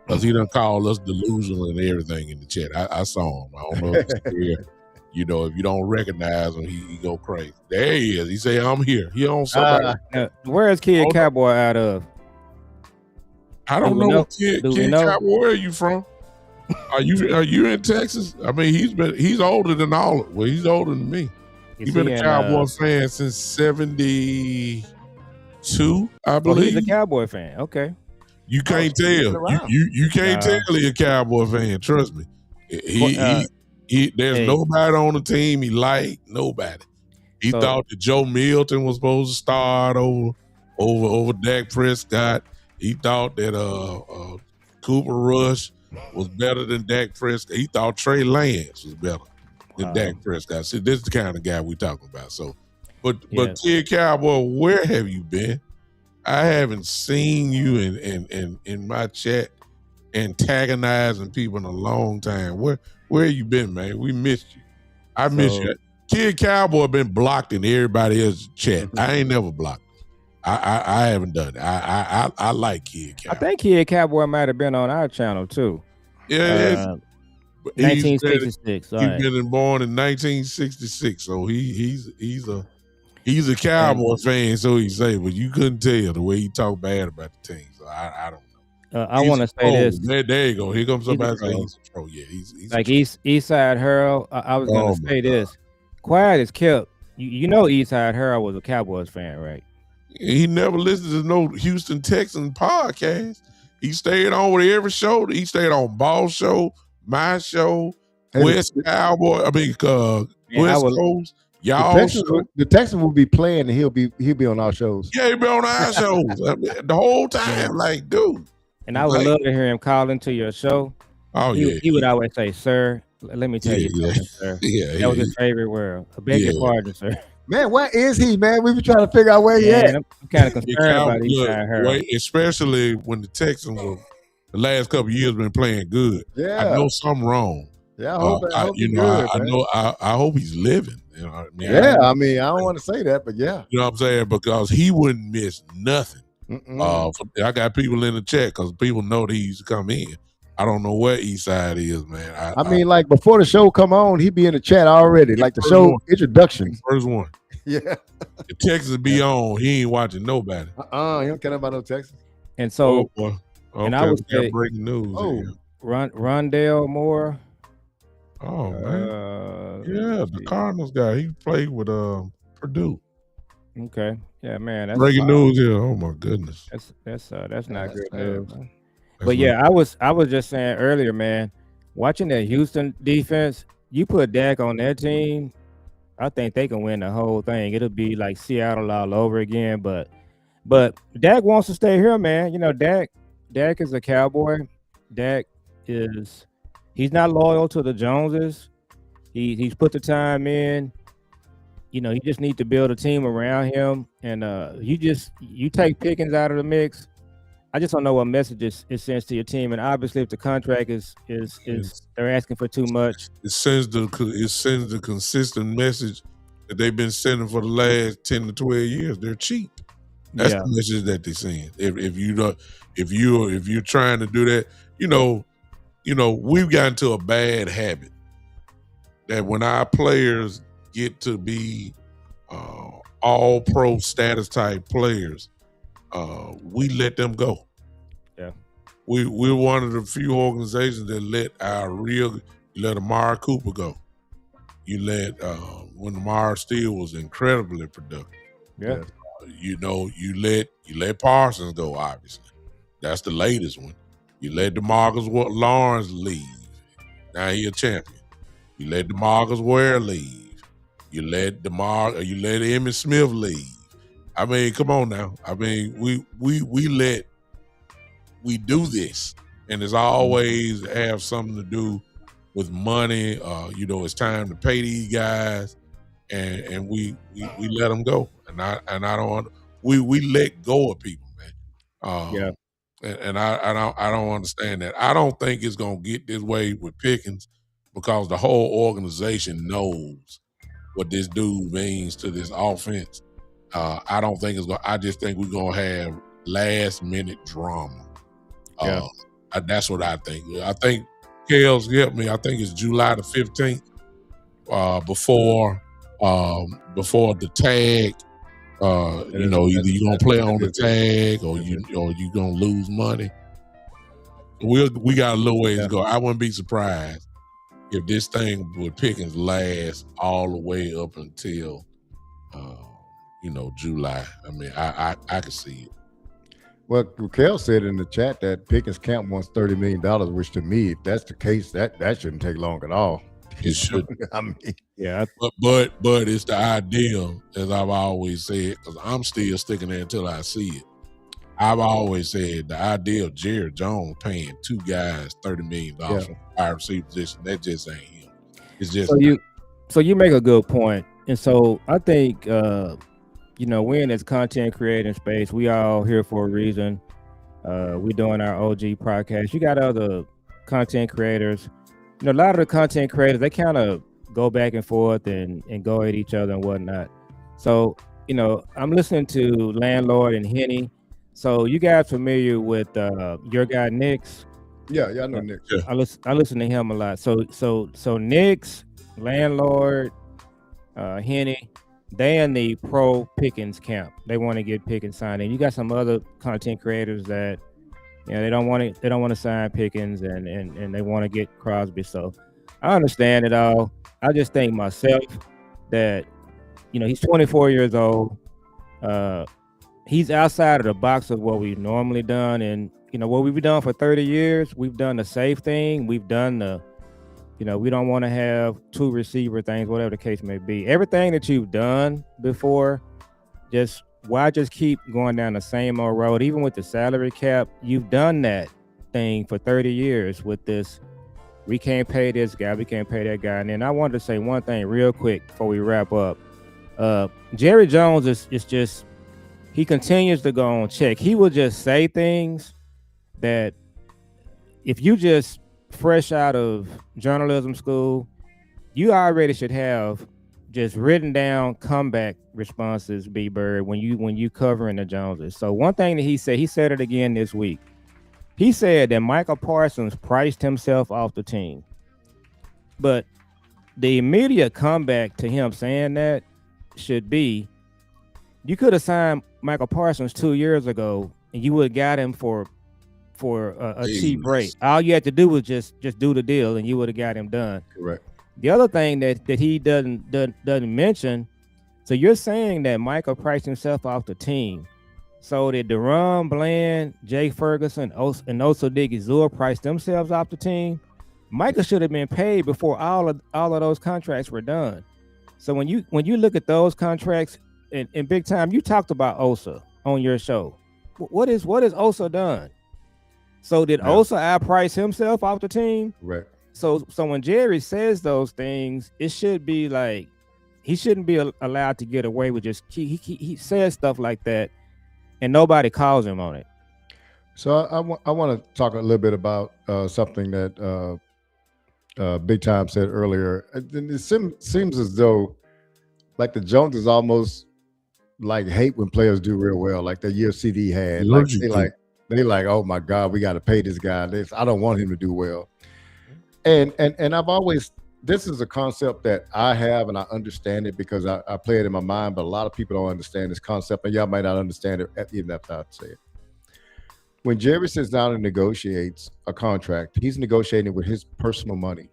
Because he done called us delusional and everything in the chat. I saw him. I don't know if he's here. You know, if you don't recognize him, he go crazy. There he is. He say, I'm here. He on somebody. Where is Kid Cowboy out of? I don't know what Kid Cowboy, where are you from? Are you in Texas? I mean, he's older than he's older than me. He's been a Cowboy fan since 72, I believe. Oh, he's a Cowboy fan. Okay. You can't tell. You can't tell he's a Cowboy fan. Trust me. There's nobody on the team he liked. Nobody. He thought that Joe Milton was supposed to start over Dak Prescott. He thought that Cooper Rush was better than Dak Prescott. He thought Trey Lance was better than Dak Prescott. See, this is the kind of guy we talking about. So, but Kid Cowboy, where have you been? I haven't seen you in my chat antagonizing people in a long time. Where you been, man? We missed you. I miss you. Kid Cowboy been blocked in everybody else's chat. I ain't never blocked. I haven't done it. I like Kid Cowboy. I think Kid Cowboy might have been on our channel too. Yeah, 1966. He's been born in 1966, so he's a Cowboy fan, so he say. But you couldn't tell the way he talk bad about the team. So I don't know. I want to say this. There you go. Here comes somebody saying he's a pro. Yeah, he's like Eastside Harold. I was going to say this. Quiet as kept. You know, Eastside Harold was a Cowboys fan, right? He never listened to no Houston Texans podcast. He stayed on with every show. He stayed on Ball Show, my show, West Cowboy. I mean, West Coast. Y'all, the Texans will be playing, and he'll be on our shows. Yeah, he'll be on our shows the whole time. Like, dude. And I would love to hear him call into your show. Oh, he would always say, "Sir, let me tell you something, sir." That was his favorite word. I beg your pardon, sir. Man, where is he, man? We been trying to figure out where he at. I'm kind of concerned about Eastside Harold. Especially when the Texans were the last couple of years been playing good. Yeah, I know something wrong. Yeah, I hope he's good, I hope he's living. You know what I mean? I mean, I don't want to say that, but yeah. You know what I'm saying? Because he wouldn't miss nothing. I got people in the chat because people know that he used to come in. I don't know where Eastside is, man. I mean, like before the show come on, he be in the chat already. Like the show introduction. First one. Yeah. The Texas be on. He ain't watching nobody. He don't care about no Texas. And so, and I was breaking news. Rondale Moore. Oh man, the Cardinals guy. He played with Purdue. Okay, yeah, man. That's breaking news here. Oh my goodness. That's not good news. But yeah, I was just saying earlier, man. Watching that Houston defense, you put Dak on that team, I think they can win the whole thing. It'll be like Seattle all over again. But Dak wants to stay here, man. You know, Dak is a Cowboy. He's not loyal to the Joneses. He's put the time in. You know, he just needs to build a team around him. And you take Pickens out of the mix. I just don't know what message it sends to your team. And obviously, if the contract is they're asking for too much, it sends the consistent message that they've been sending for the last 10 to 12 years. They're cheap. That's the message that they're sending. If you're trying to do that, you know, we've gotten to a bad habit that when our players get to be all pro status type players, we let them go. Yeah, we're one of the few organizations that let Amari Cooper go. You let when Amari Steele was incredibly productive. Yeah, you let Parsons go. Obviously, that's the latest one. You let DeMarcus Lawrence leave. Now he a champion. You let DeMarcus Ware leave. You let Emmitt Smith leave. I mean, come on now. I mean, we do this, and it's always have something to do with money. It's time to pay these guys, and we let them go. And I don't. We let go of people, man. and I don't understand that. I don't think it's gonna get this way with Pickens because the whole organization knows what this dude means to this offense. I don't think it's gonna. I just think we're gonna have last minute drama. That's what I think. I think Kels helped me. I think it's July the 15th before the tag. Either you're gonna play on the tag or you gonna lose money. We got a little ways to go. I wouldn't be surprised if this thing with Pickens lasts all the way up until July. I mean, I can see it. Well, Kel said in the chat that Pickens camp wants $30 million, which to me, if that's the case, that shouldn't take long at all. It should. I mean, yeah. But it's the ideal, as I've always said, because I'm still sticking there until I see it. I've always said the ideal Jerry Jones paying two guys $30 million for wide receiver position. That just ain't him. It's just so you make a good point. And so I think we're in this content creating space. We all here for a reason. We're doing our OG podcast. You got other content creators. A lot of the content creators, they kind of go back and forth and go at each other and whatnot. So, I'm listening to Landlord and Henny. So you guys familiar with your guy Nix? Yeah, I know Nix. Yeah. I listen to him a lot. So Nix, Landlord, Henny, they in the pro Pickens camp. They want to get Pickens signed. And you got some other content creators that they don't want to sign Pickens and they want to get Crosby. So I understand it all. I just think myself that he's 24 years old. He's outside of the box of what we've normally done, and what we've done for 30 years. We've done the safe thing. We've done the we don't want to have two receiver things, whatever the case may be. Everything that you've done before, why just keep going down the same old road? Even with the salary cap, you've done that thing for 30 years with this. We can't pay this guy. We can't pay that guy. And then I wanted to say one thing real quick before we wrap up. Jerry Jones is just, he continues to go on check. He will just say things that if you just fresh out of journalism school, you already should have just written down comeback responses, B-Bird, when you covering the Joneses. So one thing that he said it again this week. He said that Michael Parsons priced himself off the team. But the immediate comeback to him saying that should be, you could have signed Michael Parsons 2 years ago and you would have got him for a cheap rate. All you had to do was just do the deal and you would have got him done. Correct. The other thing that he doesn't mention, so you're saying that Michael priced himself off the team. So did Deron Bland, Jay Ferguson, and Osa Digizua price themselves off the team? Michael should have been paid before all of those contracts were done. So when you look at those contracts in big time, you talked about Osa on your show. What is Osa done? So did Osa outprice himself off the team? Right. So when Jerry says those things, it should be like he shouldn't be allowed to get away with just he says stuff like that, and nobody calls him on it. So I want to talk a little bit about something that Big Time said earlier. It seems as though like the Joneses almost like hate when players do real well, like the year CD had. They like, oh my God, we got to pay this guy. I don't want him to do well. And I've always, this is a concept that I have and I understand it because I play it in my mind, but a lot of people don't understand this concept, and y'all might not understand it even after I say it. When Jerry sits down and negotiates a contract, he's negotiating with his personal money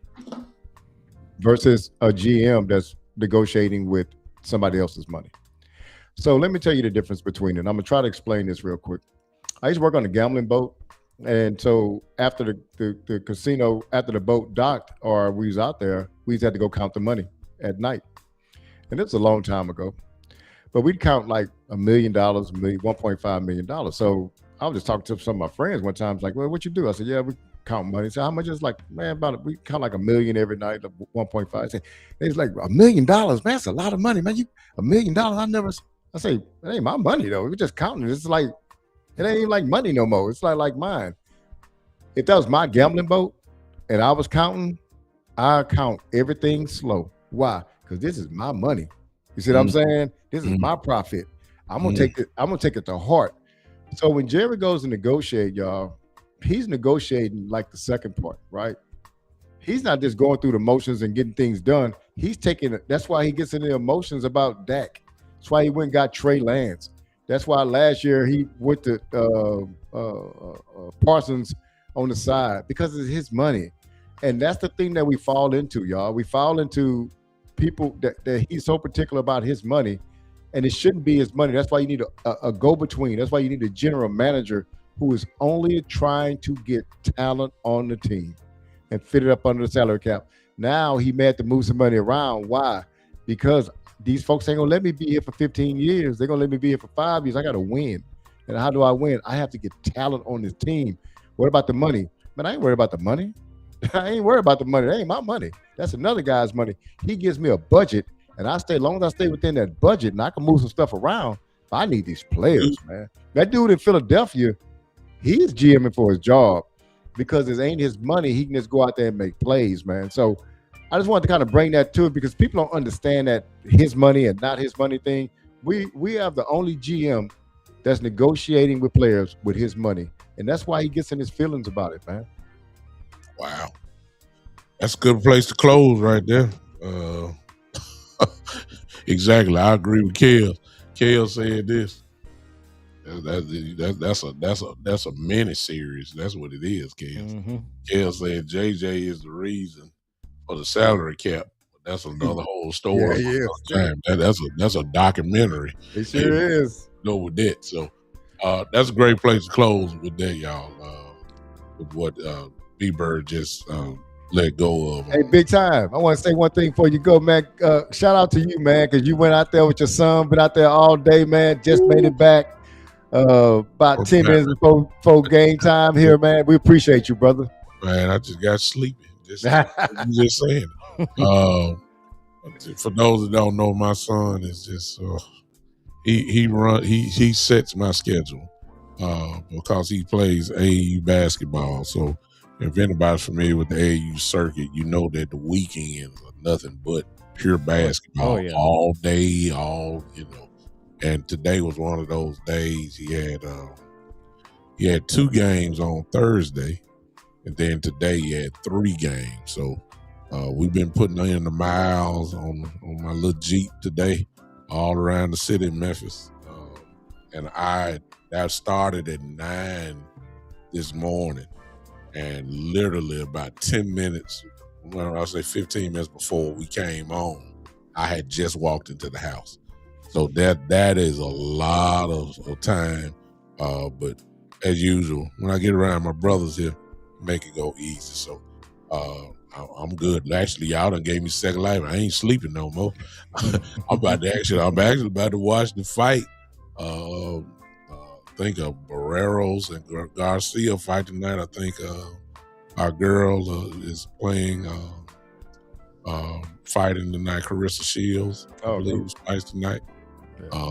versus a GM that's negotiating with somebody else's money. So let me tell you the difference between it. I'm gonna try to explain this real quick. I used to work on a gambling boat. And so after the casino, after the boat docked or we was out there, we just had to go count the money at night. And it's a long time ago. But we'd count like $1 million, $1.5 million. So I was just talking to some of my friends one time. It's like, well, what you do? I said, yeah, we count money. So how much is like, man, we count like $1 million every night, like 1.5. I said, it's like $1 million, man. That's a lot of money, man. $1 million. I say, it ain't my money though. We're just counting. It's like It ain't even like money no more. It's like mine. If that was my gambling boat and I was counting, I count everything slow. Why? Because this is my money. You see what I'm saying? This is my profit. I'm gonna take it. I'm gonna take it to heart. So when Jerry goes to negotiate, y'all, he's negotiating like the second part, right? He's not just going through the motions and getting things done. He's taking it. That's why he gets into emotions about Dak. That's why he went and got Trey Lance. That's why last year he went to Parsons on the side because it's his money. And that's the thing that we fall into, y'all. We fall into people that he's so particular about his money, and it shouldn't be his money. That's why you need a go-between. That's why you need a general manager who is only trying to get talent on the team and fit it up under the salary cap. Now he may have to move some money around. Why? Because these folks ain't gonna let me be here for 15 years. They're gonna let me be here for 5 years. I gotta win. And how do I win? I have to get talent on this team. What about the money? Man, I ain't worried about the money. I ain't worried about the money. That ain't my money. That's another guy's money. He gives me a budget, and I stay, as long as I stay within that budget and I can move some stuff around, I need these players, man. That dude in Philadelphia, he's GMing for his job because it ain't his money. He can just go out there and make plays, man. So I just wanted to kind of bring that to it because people don't understand that his money and not his money thing. We have the only GM that's negotiating with players with his money, and that's why he gets in his feelings about it, man. Wow. That's a good place to close right there. Exactly. I agree with Kel. Kel said this. That's a mini series. That's what it is, Kel. Kel said JJ is the reason for the salary cap. That's another whole story. Yeah, that's a documentary. It sure is. Go with that. So that's a great place to close with that, y'all. With what B-Bird just let go of. Hey, big time. I want to say one thing before you go, man. Shout out to you, man, because you went out there with your son, been out there all day, man. Just made it back about 10 minutes before game time here, man. We appreciate you, brother. Man, I just got sleepy. Just saying. For those that don't know, my son is just he sets my schedule because he plays AAU basketball. So if anybody's familiar with the AAU circuit, you know that the weekends are nothing but pure basketball all day, And today was one of those days. He had 2 games on Thursday, and then today he had 3 games. So we've been putting in the miles on my little Jeep today, all around the city of Memphis. And that started at 9 this morning, and literally about 10 minutes, well, I'll say 15 minutes before we came on, I had just walked into the house. So that is a lot of time. But as usual, when I get around my brothers here, make it go easy. So I'm good. Actually, y'all done gave me second life. I ain't sleeping no more. I'm actually about to watch the fight. I think Barreros and Garcia fight tonight. I think our girl is playing fighting tonight. Carissa Shields, I believe, fights tonight.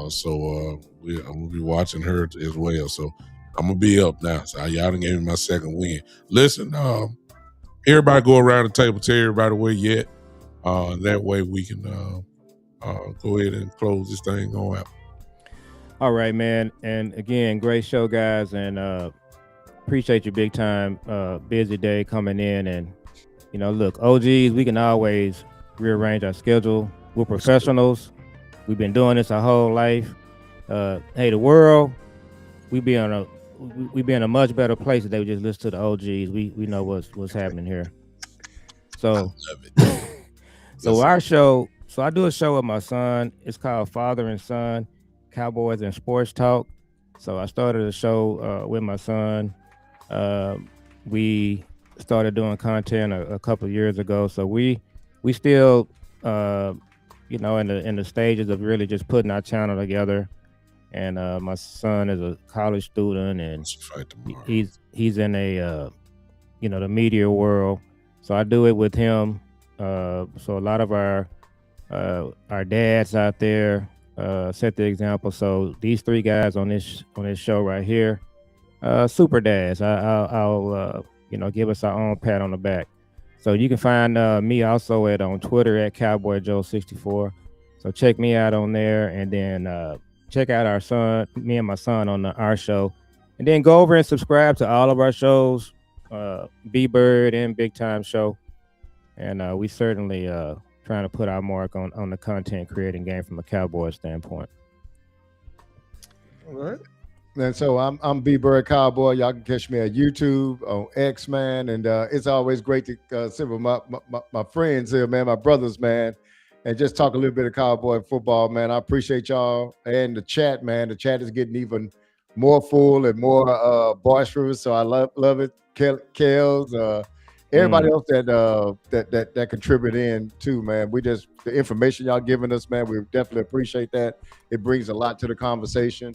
So I'm gonna be watching her as well. So I'm gonna be up now. So y'all done gave me my second win. Listen, everybody go around the table, tell everybody where you at. That way we can go ahead and close this thing on out. All right, man. And again, great show, guys, and appreciate you big time. Busy day coming in, and look, OGs, we can always rearrange our schedule. We're professionals. We've been doing this our whole life. Hey, the world, we be in a much better place if they would just listen to the OGs. We know what's happening here. So, so our show. So I do a show with my son. It's called Father and Son, Cowboys and Sports Talk. So I started a show with my son. We started doing content a couple of years ago. So we still in the stages of really just putting our channel together. And my son is a college student, and he's in a the media world. So I do it with him. So a lot of our dads out there set the example. So these 3 guys on this show right here, Super Dash. I'll give us our own pat on the back. So you can find me also on Twitter at Cowboy Joe 64. So check me out on there, and then check out our son, me and my son on our show, and then go over and subscribe to all of our shows, B Bird and Big Time Show, and we certainly trying to put our mark on the content creating game from a Cowboy standpoint. All right. And so I'm B Bird Cowboy. Y'all can catch me at YouTube, on X, man. And it's always great to sit with my friends here, man, my brothers, man, and just talk a little bit of cowboy football, man. I appreciate y'all and the chat, man. The chat is getting even more full and more boisterous. So I love it. Kels, everybody else that contribute in too, man. The information y'all giving us, man, we definitely appreciate that. It brings a lot to the conversation.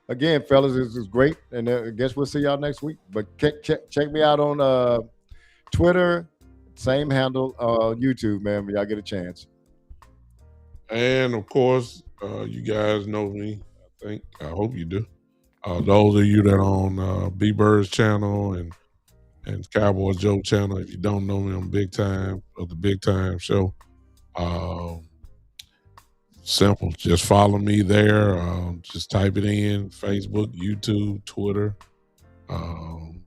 Again, fellas, this is great, and I guess we'll see y'all next week. But check me out on Twitter, same handle, YouTube, man, when y'all get a chance. And of course, you guys know me. I hope you do. Those of you that are on B Bird's channel and Cowboy Joe channel, if you don't know me, I'm Big Time of the Big Time Show. Simple. Just follow me there. Just type it in: Facebook, YouTube, Twitter. I'm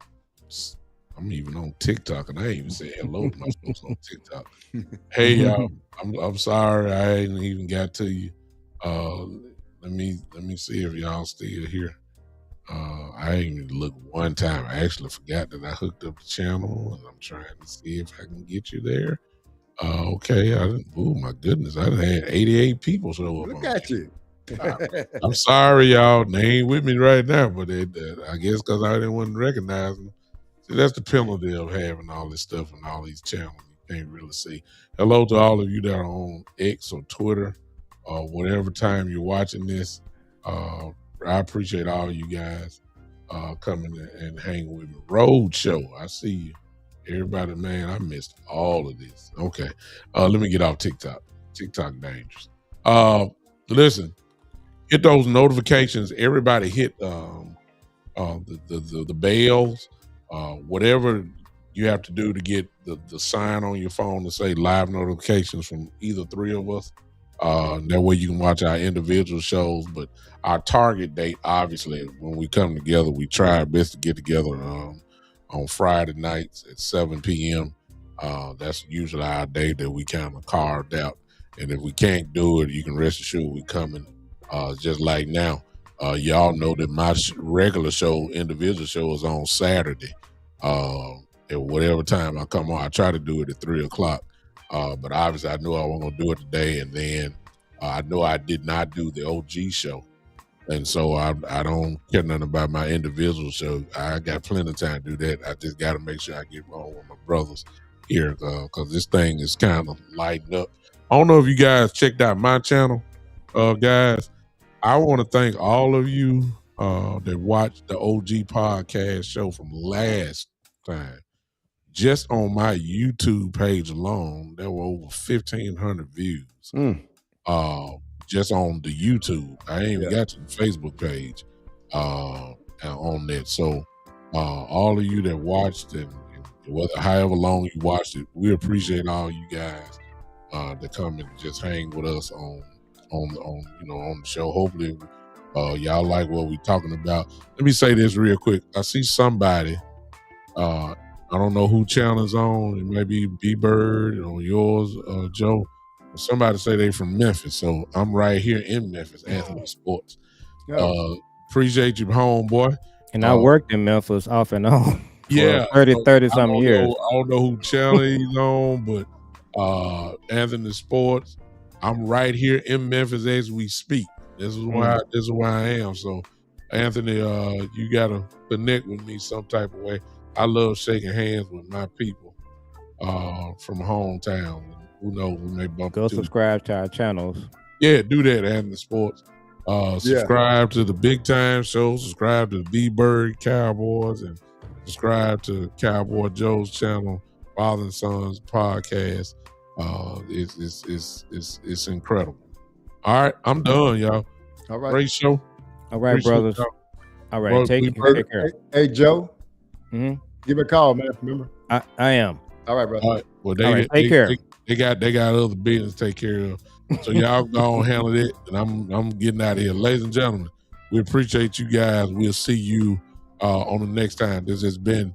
even on TikTok, and I ain't even said hello to my folks on TikTok. Hey, y'all, I'm sorry I ain't even got to you. Let me see if y'all still here. I ain't even looked one time. I actually forgot that I hooked up the channel, and I'm trying to see if I can get you there. Okay, oh my goodness, I done had 88 people show up. Look at you. I'm sorry, y'all. They ain't with me right now, but I guess because I didn't want to recognize them. See, that's the penalty of having all this stuff and all these channels. You can't really see. Hello to all of you that are on X or Twitter or whatever time you're watching this. I appreciate all of you guys coming and hanging with me. Road Show, I see you. Everybody, man, I missed all of this. Okay. Let me get off TikTok. TikTok dangerous. Listen, hit those notifications. Everybody hit the bells. Whatever you have to do to get the sign on your phone to say live notifications from either three of us. That way you can watch our individual shows. But our target date, obviously, when we come together, we try our best to get together on Friday nights at 7 p.m. That's usually our day that we kind of carved out. And if we can't do it, you can rest assured we're coming just like now. Y'all know that my regular show, individual show, is on Saturday. At whatever time I come on, I try to do it at 3 o'clock. But obviously I knew I wasn't going to do it today. And then I know I did not do the OG show. And so I don't care nothing about my individual show. I got plenty of time to do that. I just got to make sure I get on with my brothers here because this thing is kind of lighting up. I don't know if you guys checked out my channel, guys. I want to thank all of you that watched the OG podcast show from last time. Just on my YouTube page alone, there were over 1,500 views. Just on the YouTube. I ain't even got to the Facebook page on that. So all of you that watched and whether however long you watched it, we appreciate all you guys that come and just hang with us on the show. Hopefully y'all like what we talking about. Let me say this real quick. I see somebody, I don't know who channel is on. It may be B Bird or yours, Joe. Somebody say they from Memphis, so I'm right here in Memphis, Anthony Sports. Appreciate you, homeboy. And I worked in Memphis off and on for 30 some years. I don't know who channel he's on, but Anthony Sports. I'm right here in Memphis as we speak. This is why I am. So, Anthony, you gotta connect with me some type of way. I love shaking hands with my people from hometown. Who knows? We may bump into. Subscribe to our channels. Yeah, do that, Anthony Sports. Subscribe to the Big Time Show. Subscribe to the B Bird Cowboys, and subscribe to Cowboy Joe's channel, Father and Sons podcast. It's incredible. All right, I'm done, y'all. All right, great show. All right, Appreciate brothers. Y'all. All right. Well, Take we care. Hey, Joe, hmm give me a call, man. Remember? I am. All right, brother. All right. Well, All right, take care. They got other business to take care of. So y'all go on handle it, and I'm getting out of here, ladies and gentlemen. We appreciate you guys. We'll see you on the next time. This has been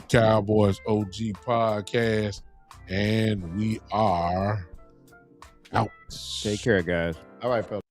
Cowboys OG Podcast, and we are out. Take care, guys. All right, fellas.